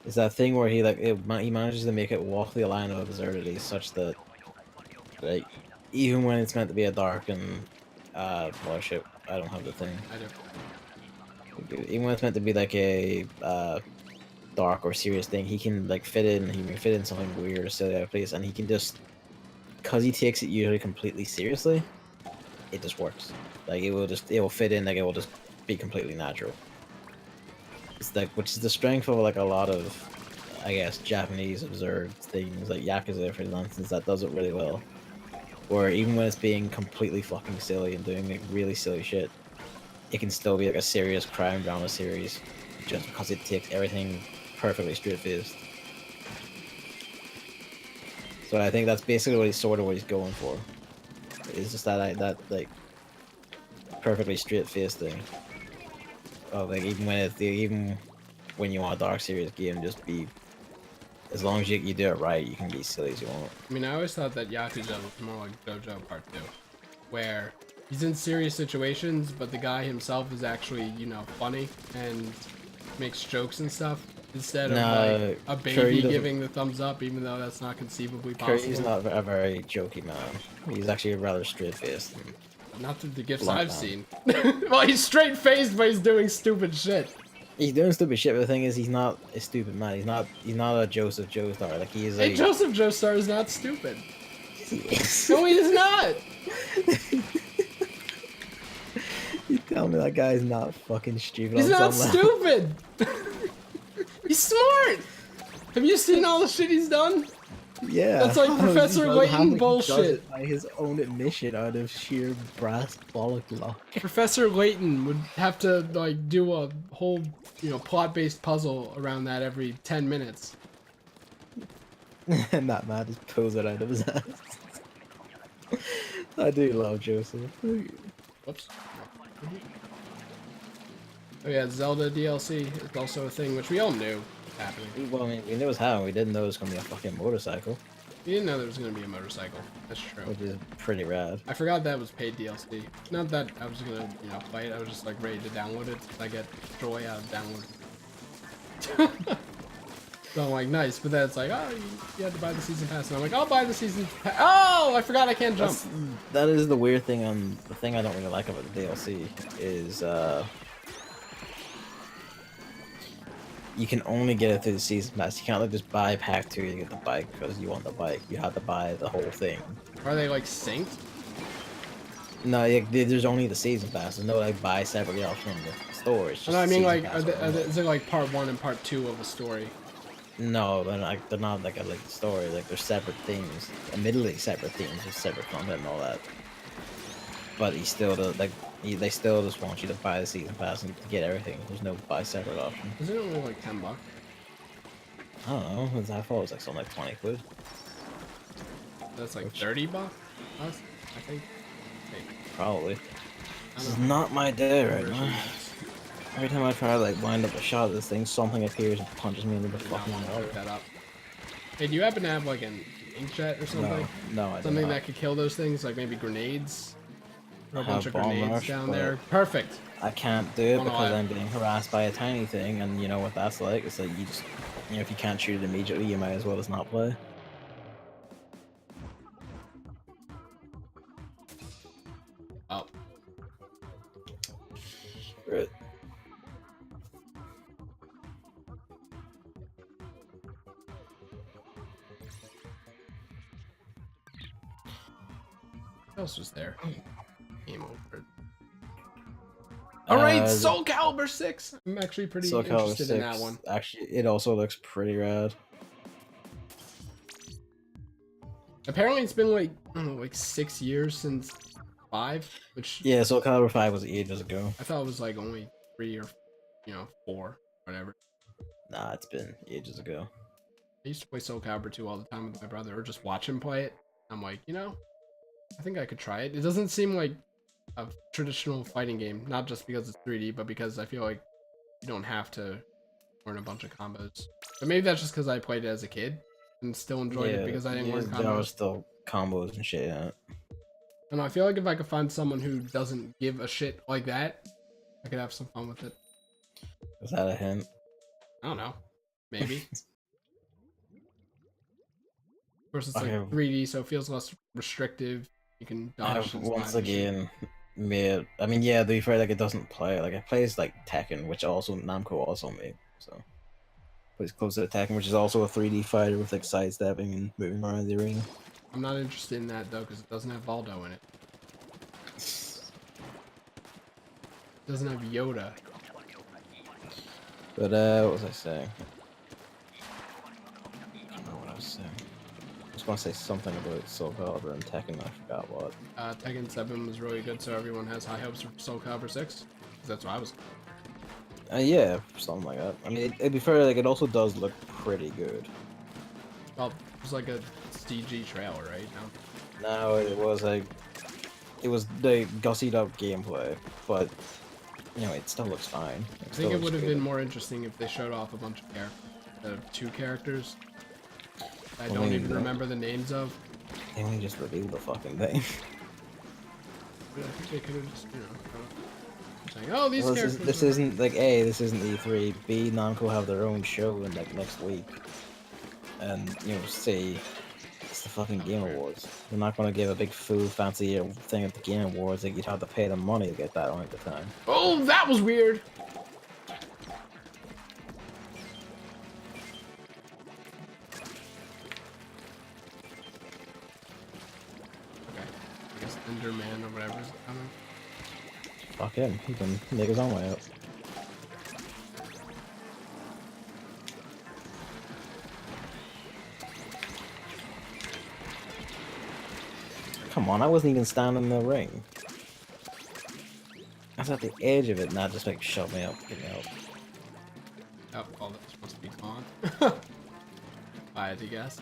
It's that thing where he he manages to make it walk the line of absurdity such that like even when it's meant to be a dark and well shit, I don't have the thing. I do. Even when it's meant to be like a dark or serious thing, he can like fit in something weird or silly out of place, and he can just, because he takes it usually completely seriously, it just works. Like it will fit in, like it will just be completely natural. It's like, which is the strength of like a lot of, I guess, Japanese absurd things like Yakuza, for instance, that does it really well. Where even when it's being completely fucking silly and doing like really silly shit, it can still be like a serious crime drama series, just because it takes everything perfectly straight-faced. So I think that's basically what he's going for. It's just that like perfectly straight-faced thing. Oh, like even when you want a dark serious game, just be, as long as you do it right, you can be silly as you want. I mean, I always thought that Yakuza was more like JoJo Part 2, where he's in serious situations, but the guy himself is actually, you know, funny and makes jokes and stuff, instead of like a baby giving the thumbs up, even though that's not conceivably possible. He's not a very jokey man. He's actually rather straight-faced. Not through the gifts I've seen. Well, he's straight-faced, but he's doing stupid shit. He's doing stupid shit, but the thing is, he's not a stupid man. He's not a Joseph Joestar. Like he is. Hey, Joseph Joestar is not stupid. No, he is not. You tell me that guy is not fucking stupid. He's not stupid. He's smart. Have you seen all the shit he's done? Yeah. That's like Professor Layton bullshit. He does it by his own admission, out of sheer brass bollock luck. Professor Layton would have to like do a whole, you know, plot-based puzzle around that every 10 minutes. And that man just pulls it out of his ass. I do love Joseph. Whoops. Oh yeah, Zelda DLC is also a thing which we all knew happening. Well, I mean, we knew it was happening. We didn't know it was gonna be a fucking motorcycle. We didn't know there was gonna be a motorcycle. That's true. Which is pretty rad. I forgot that was paid DLC. Not that I was gonna, you know, play it. I was just like ready to download it. I get joy out of downloading. So I'm like, nice, but then it's like, oh, you had to buy the season pass, and I'm like, I'll buy the season pass. Oh, I forgot I can't jump. That is the weird thing. The thing I don't really like about the DLC is you can only get it through the season pass. You can't like just buy pack 2 to get the bike because you want the bike. You have to buy the whole thing. Are they like synced? No, there's only the season pass. There's no like buy separately off from the store. It's just No, I mean like, season pass is it like part 1 and part 2 of a story? No, they're not like the story. Like they're separate themes, admittedly separate themes with separate content and all that. But he still does they still just want you to buy the season pass and get everything. There's no buy separate option. Isn't it only like $10? I don't know. I thought it was like something like 20 quid. That's like $30, I think. Hey, Probably. This is not my day right now. Every time I try to like wind up a shot at this thing, something appears and punches me in the fucking water. That up. Hey, do you happen to have like an inkjet or something? No, I don't. Something that could kill those things, like maybe grenades? Or a bunch of bomb grenades rush, down but there. Perfect. I can't do it Oh, no, because I'm being harassed by a tiny thing, and you know what that's like. It's like you just, you know, if you can't shoot it immediately, you might as well just not play. Oh. Right. What else was there? Game over. Alright, Uh, Soul Calibur 6! I'm actually pretty Soul Calibur interested 6, in that one. Actually, it also looks pretty rad. Apparently it's been like, I don't know, like 6 years since 5, which Yeah, Soul Calibur 5 was ages ago. I thought it was like only 3 or, 4, whatever. Nah, it's been ages ago. I used to play Soul Calibur 2 all the time with my brother, or just watch him play it. I'm like, I think I could try it. It doesn't seem like a traditional fighting game, not just because it's 3D, but because I feel like you don't have to learn a bunch of combos. But maybe that's just because I played it as a kid and still enjoyed it because I didn't learn combos. There was still combos and shit in it. And I feel like if I could find someone who doesn't give a shit like that, I could have some fun with it. Is that a hint? I don't know. Maybe. Of course, it's Okay. like 3D, so it feels less restrictive. You can dodge. Once again, made. I mean, yeah, to be fair, like it doesn't play. Like it plays like Tekken, which also Namco also made. So plays close to Tekken, which is also a 3D fighter with like sidestepping and moving around the arena. I'm not interested in that though, because it doesn't have Baldo in it. It doesn't have Yoda. But what was I saying? I don't know what I was saying. I was gonna say something about Soul Calibur and Tekken. I forgot what. Tekken 7 was really good, so everyone has high hopes for Soul Calibur 6. That's what I was. Yeah, something like that. I mean, it'd be fair. Like it also does look pretty good. Well, it was like a CG trailer, right? No, it was like it was the gussied up gameplay, but it still looks fine. I think it would have been more interesting if they showed off a bunch of characters instead of 2 characters. I don't even remember the names of. They only just revealed the fucking thing. But I think they could have just, saying, oh, these characters. This isn't like A. This isn't E3. B. Namco have their own show in like next week, and C. It's the fucking Game Awards. They're not gonna give a big full fancy thing at the Game Awards. Like you'd have to pay them money to get that on at the time. Oh, that was weird. Enderman or whatever is coming. Fuck him. He can make his own way out. Come on, I wasn't even standing in the ring. I was at the edge of it and that just like shut me up. Get me out. Oh, all that's supposed to be gone. I had to guess.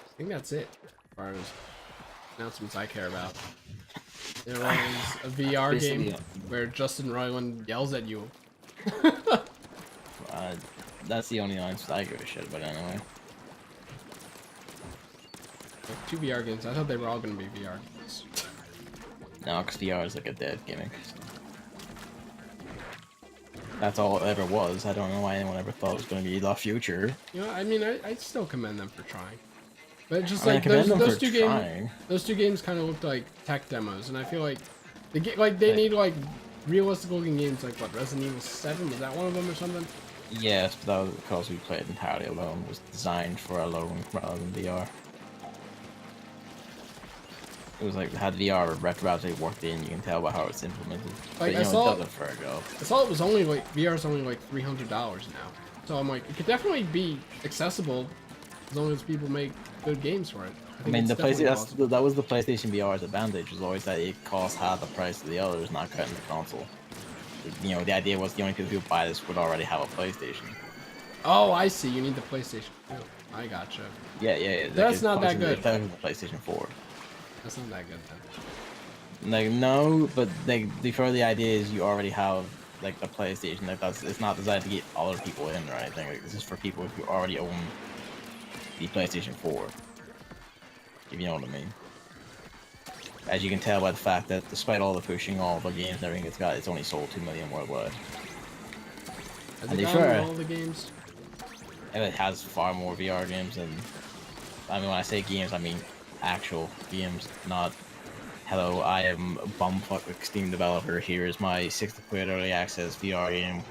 I think that's it as far as announcements I care about. There was a VR game where Justin Roiland yells at you. That's the only announcement I give a shit about anyway. Like 2 VR games. I thought they were all gonna be VR games. No, because VR is like a dead gimmick. That's all it ever was. I don't know why anyone ever thought it was going to be the future. You know, I mean, I still commend them for trying. But just I mean, like I commend them those for two trying. games, those 2 games kind of looked like tech demos, and I feel like they need like realistic looking games like what, Resident Evil 7, was that one of them or something? Yes, but that was because we played entirely alone. It was designed for alone rather than VR. It was like, had VR retroactively worked in, you can tell by how it's implemented. Like, But, you know, it does it for a job. I saw it was only like, VR's only like $300 now. So I'm like, it could definitely be accessible as long as people make good games for it. I mean, that was the PlayStation VR's advantage, was always that it cost half the price of the others, not counting the console. You know, the idea was the only people who would buy this would already have a PlayStation. Oh, I see. You need the PlayStation 2. I gotcha. Yeah. That's not that good. That was the PlayStation 4. That's not that good then. Like, no, but like, before the idea is you already have like the PlayStation. Like, it's not designed to get other people in or anything. Like, this is for people who already own the PlayStation 4. If you know what I mean. As you can tell by the fact that despite all the pushing, all the games and everything it's only sold 2 million worldwide. Has it gotten all the games? And it has far more VR games than, I mean, when I say games, I mean actual games, not, hello, I am a bumfuck Steam developer, here is my £60 early access VR game,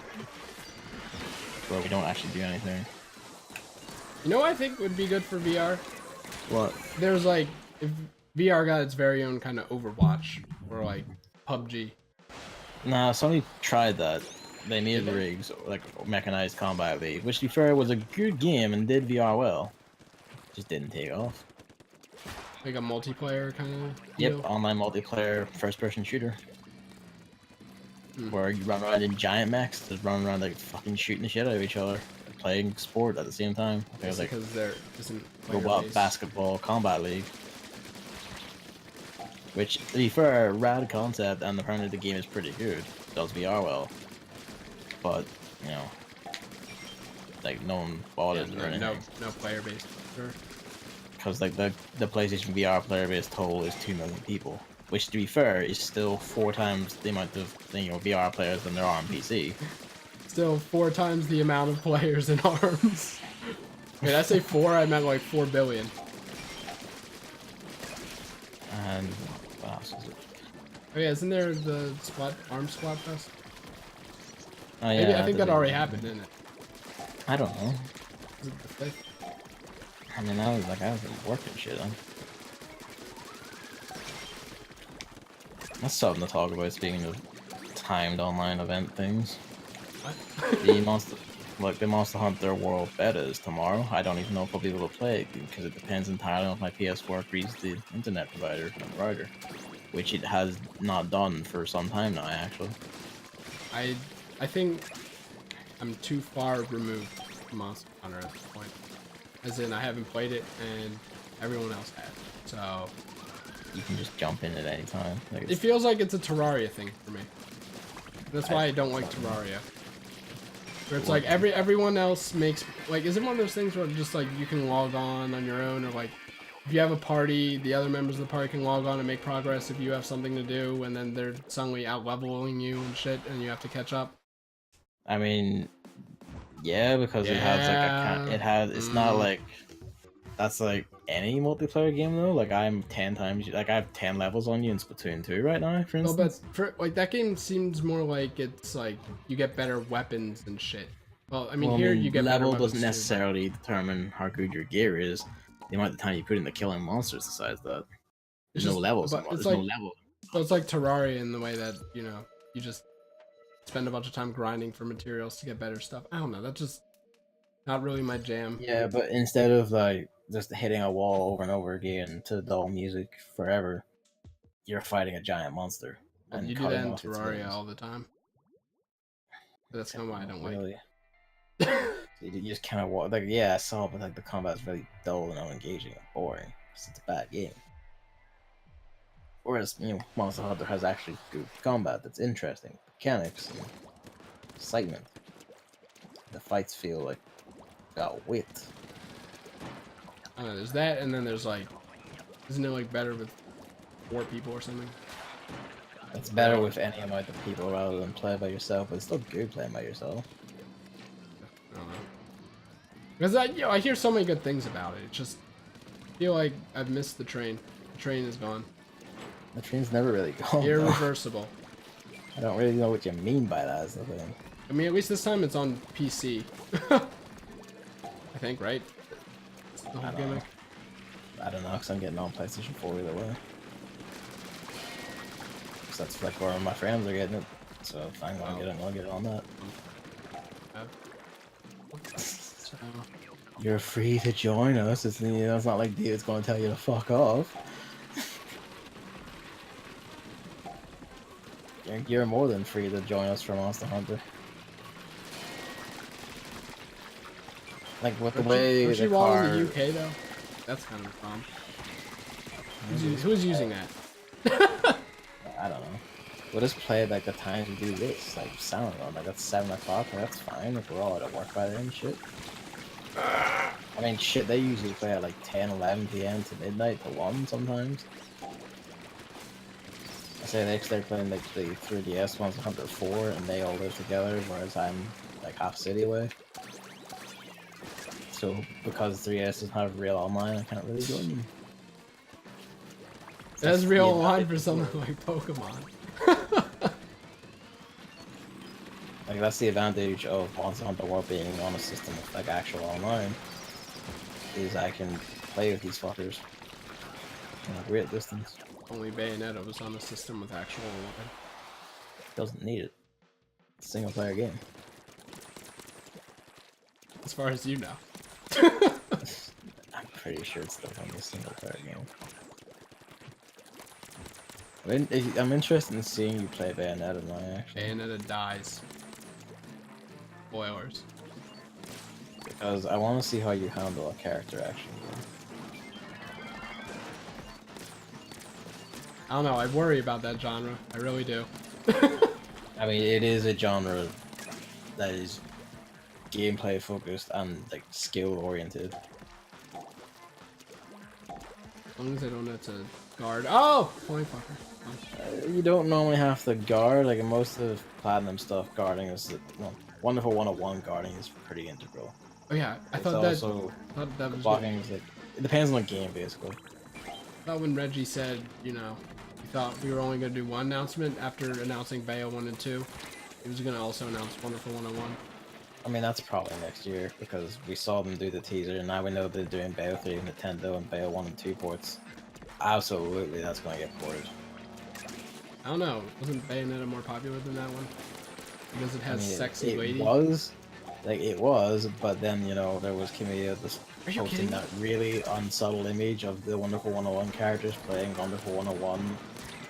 where we don't actually do anything. You know what I think would be good for VR? What? There's like, if VR got its very own kind of Overwatch, or like PUBG. Nah, Sony tried that. They made rigs, like Mechanized Combat League, which to be fair was a good game and did VR well. Just didn't take off. Like a multiplayer kind of deal? Yep, online multiplayer first-person shooter. Where you run around in giant mechs, just run around like fucking shooting the shit out of each other, playing sport at the same time. It's like, because there isn't Robot Basketball Combat League. Which, to be fair, rad concept, and apparently the game is pretty good. Does VR well. But, you know, like, no one bought it or anything. No player base, sure. Because, like, the PlayStation VR player base total is 2 million people. Which, to be fair, is still 4 times the amount of, you know, VR players than there are on PC. Still 4 times the amount of players in ARMS. Wait, did I say 4? I meant like 4 billion. And what else is it? Oh yeah, isn't there the ARMS Squad Fest? Oh yeah. Maybe, I think that already happened, didn't it? I don't know. Is it the 5th? I mean, I was working shit on. That's something to talk about, speaking of timed online event things. What? The Monster Hunter World Beta is tomorrow. I don't even know if I'll be able to play it, because it depends entirely on if my PS4 agrees the internet provider and router. Which it has not done for some time now, actually. I think I'm too far removed from Monster Hunter at this point. As in, I haven't played it, and everyone else has. So you can just jump in at any time. Like, it feels like it's a Terraria thing for me. That's why I don't like Terraria. Where it's like everyone else makes, like, is it one of those things where just like you can log on your own, or like if you have a party, the other members of the party can log on and make progress if you have something to do, and then they're suddenly out leveling you and shit, and you have to catch up. I mean, yeah, because it has like it's not like, that's like any multiplayer game though. Like, I'm 10 times, like, I have 10 levels on you in Splatoon 2 right now, for instance. Well, but like that game seems more like it's like you get better weapons and shit. Well, I mean, you get level better doesn't necessarily determine how good your gear is. The amount of time you put into killing monsters decides that. There's no levels. There's no level. So it's like Terraria in the way that, you know, you just spend a bunch of time grinding for materials to get better stuff. I don't know. That's just not really my jam. Yeah, but instead of like just hitting a wall over and over again to dull music forever, you're fighting a giant monster. Well, and you do that in Terraria all the time. But that's not why I don't like it. You just kind of walk, like, yeah, I saw, but like the combat's really dull and unengaging and boring. It's a bad game. Whereas, you know, Monster Hunter has actually good combat that's interesting, mechanics, and excitement. The fights feel like got wit. I don't know, there's that, and then there's like Isn't it like better with 4 people or something? It's better with any amount of people rather than play by yourself, but it's still good playing by yourself. I don't know. Because I hear so many good things about it. It's just I feel like I've missed the train. The train is gone. The train's never really gone. Irreversible. I don't really know what you mean by that, is the thing. I mean, at least this time it's on PC. I think, right? That's the whole gimmick. I don't know, because I'm getting on PlayStation 4 either way. So that's like where my friends are getting it. So if I'm gonna get it, I'll get it on that. So, You're free to join us. It's, it's not like David's gonna tell you to fuck off. You're more than free to join us for Monster Hunter. Like with the way was she the wall car... in the UK though? That's kind of fun. Who's using that? I don't know. We'll just play like the times we do this, like Salmon, like that's 7 o'clock, and that's fine if we're all at work by then, shit. I mean, shit, they usually play at like 10, 11 p.m. to midnight to 1 sometimes. I say they're playing like the 3DS Monster Hunter 4, and they all live together, whereas I'm like half city away. So because 3DS doesn't have real online, I can't really join them. That's real online for something like Pokemon. Like that's the advantage of Monster Hunter World being on a system with like actual online, is I can play with these fuckers in a great distance. Only Bayonetta was on a system with actual online. Doesn't need it. It's a single player game. As far as you know. I'm pretty sure it's still on a single player game. I'm interested in seeing you play Bayonetta now, actually. Bayonetta dies. Spoilers. Because I want to see how you handle a character, actually. I don't know, I worry about that genre. I really do. I mean, it is a genre that is gameplay focused and like skill oriented. As long as I don't have to guard. Oh! Point fucker. You don't normally have to guard, like in most of Platinum stuff, guarding is, well, Wonderful 101 guarding is pretty integral. Oh yeah, I It's thought that, also, that was blocking is like, it depends on the game basically. I thought when Reggie said, you know, he thought we were only going to do one announcement after announcing Bayo 1 and 2. He was going to also announce Wonderful 101. I mean, that's probably next year, because we saw them do the teaser, and now we know they're doing Bayo 3 Nintendo and Bayo 1 and 2 ports. Absolutely, that's going to get ported. I don't know, wasn't Bayonetta more popular than that one? Because it has sexy it lady? It was, but then, you know, there was Kamiya posting that really unsubtle image of the Wonderful 101 characters playing Wonderful 101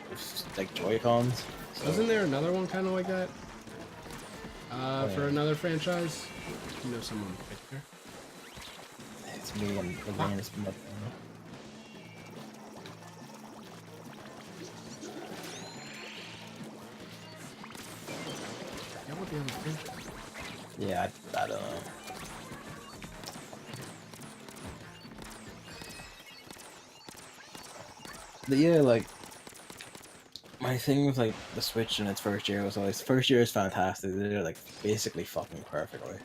with, like, Joy-Cons. So... Wasn't there another one kind of like that? For another franchise? You know someone right there? It's me and the Venus. Yeah, I don't know. But yeah, like, my thing with like the Switch in its first year was always, first year is fantastic. They're like basically fucking perfectly.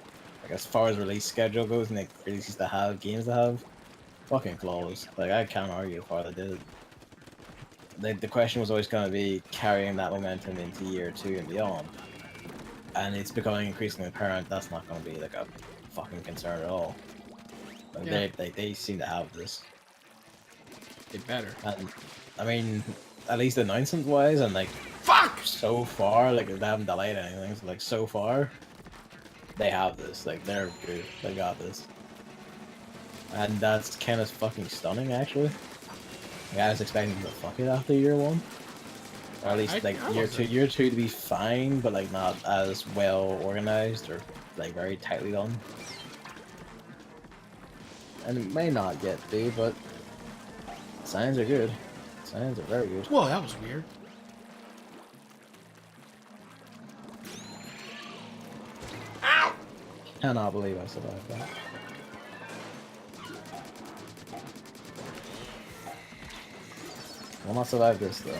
Like as far as release schedule goes and like releases to have, games to have, fucking flawless. Like I can't argue how they did it. The question was always going to be carrying that momentum into year 2 and beyond. And it's becoming increasingly apparent that's not going to be like a fucking concern at all. Like, yeah. they seem to have this. They better. And I mean, at least announcement wise, and like, fuck! So far, like they haven't delayed anything. So like so far, they have this. Like they're good. They got this. And that's kind of fucking stunning, actually. Like, I was expecting them to fuck it after year 1. Or at least like year two to be fine, but like not as well organized or like very tightly done. And it may not yet be, but signs are good. Signs are very good. Whoa, that was weird. Ow! Cannot believe I survived that. Will not survive this though.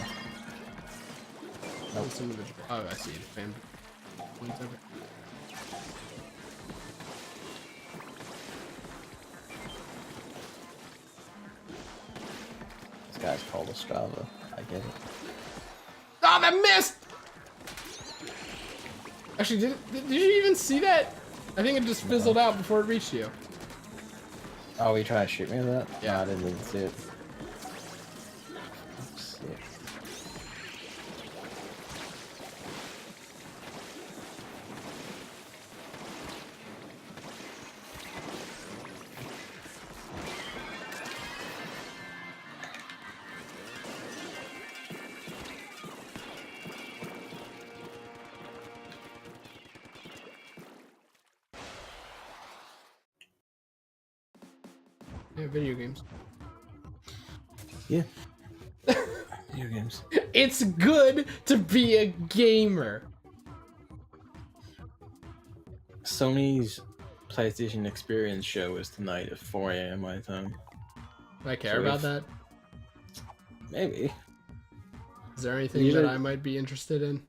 Nope. Some of the, oh, I see it. Bam. Points over. This guy's called a Strava. I get it. Oh, that missed! Actually, did you even see that? I think it just fizzled out before it reached you. Oh, you trying to shoot me with that? Yeah. No, I didn't even see it. Shit. Yeah, video games. Yeah. Video games. It's good to be a gamer. Sony's PlayStation Experience show is tonight at 4 a.m. my time. Do I care So about if- that? Maybe. Is there anything Usually- that I might be interested in?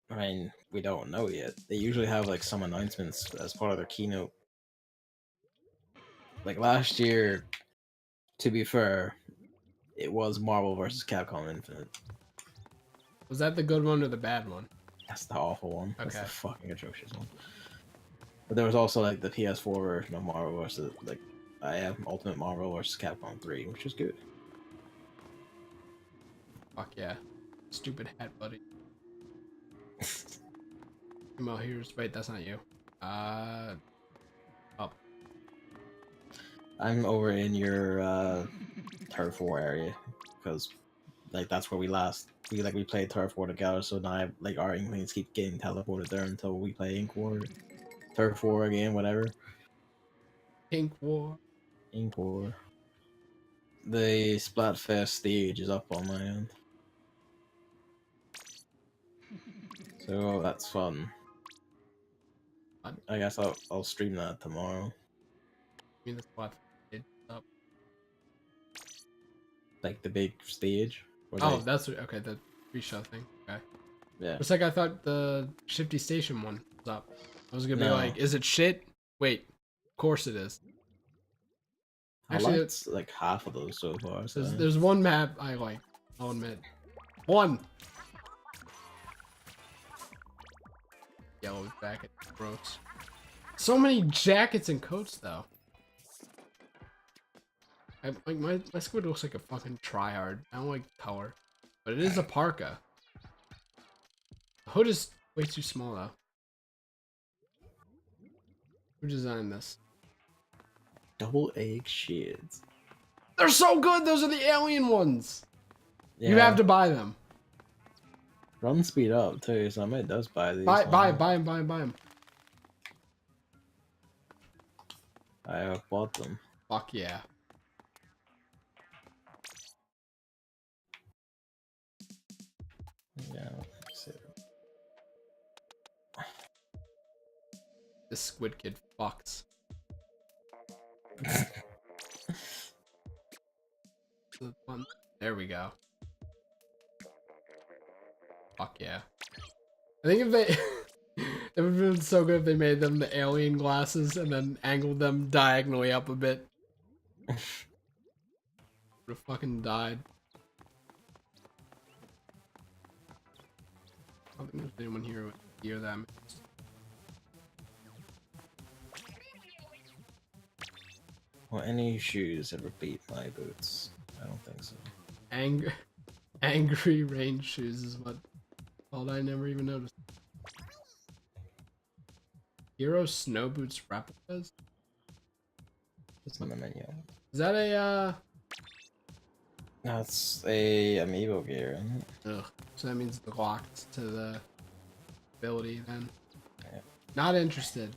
I mean, we don't know yet. They usually have like some announcements as part of their keynote. Like last year, to be fair, it was Marvel vs. Capcom Infinite. Was that the good one or the bad one? That's the awful one. That's Okay. the fucking atrocious one. But there was also like the PS4 version of Marvel vs. like I have Ultimate Marvel vs. Capcom 3, which is good. Fuck yeah. Stupid hat, buddy. Well, here's... Wait, that's not you. Up. I'm over in your Turf War area because like that's where we played Turf War together. So now like our Inklings keep getting teleported there until we play Ink War, Turf War again, whatever. Pink War. Ink War. The Splatfest stage is up on my end, so that's fun. I guess I'll stream that tomorrow. I mean, the spot. It's up. Like the big stage. where Oh, they- that's... Okay, the pre-show thing. Okay. yeah. It's like I thought the Shifty Station one was up. I was gonna be No. like, is it shit? Wait. Of course it is. I Actually, liked like half of those so far. So. There's one map I like. I'll admit. One. Yellow jacket. Gross. So many jackets and coats though. Like my squid looks like a fucking tryhard. I don't like color, but it is a parka. The hood is way too small though. Who designed this? Double egg sheds. They're so good. Those are the alien ones. Yeah. You have to buy them. Run speed up too, so I might just buy these. Buy ones. them. I have bought them. Fuck yeah. Yeah. Let's see. This squid kid fucks. The one- There we go. Fuck yeah. I think if they... it would have been so good if they made them the alien glasses and then angled them diagonally up a bit. Would have fucking died. I don't think there's anyone here who would hear them. Will any shoes ever beat my boots? I don't think so. Angry range shoes is what called. I never even noticed. Hero snow boots replicas? It's in the menu. Is that a That's a amiibo gear, isn't it? ugh. So that means it's locked to the ability then. Yeah. Not interested.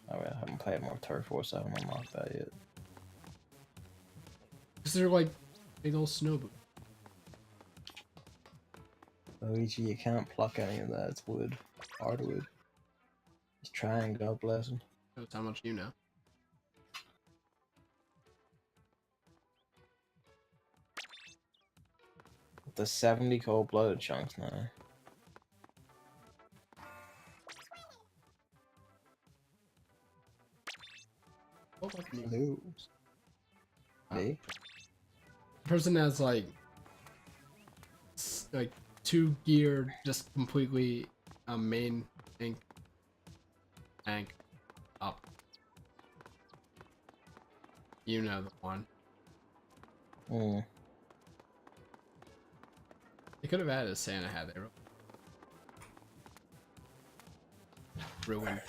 Oh, I haven't played more Turf War, so I haven't unlocked that yet. Because they're like big old snow boots. Luigi, you can't pluck any of that. It's wood. Hardwood. He's trying, God bless him. Shows how much you know. up to 70 cold-blooded chunks now. What about me? No. Me? Person has like 2 gear, just completely main tank up. You know the one. Hmm. They could have added a Santa hat there. Ruined.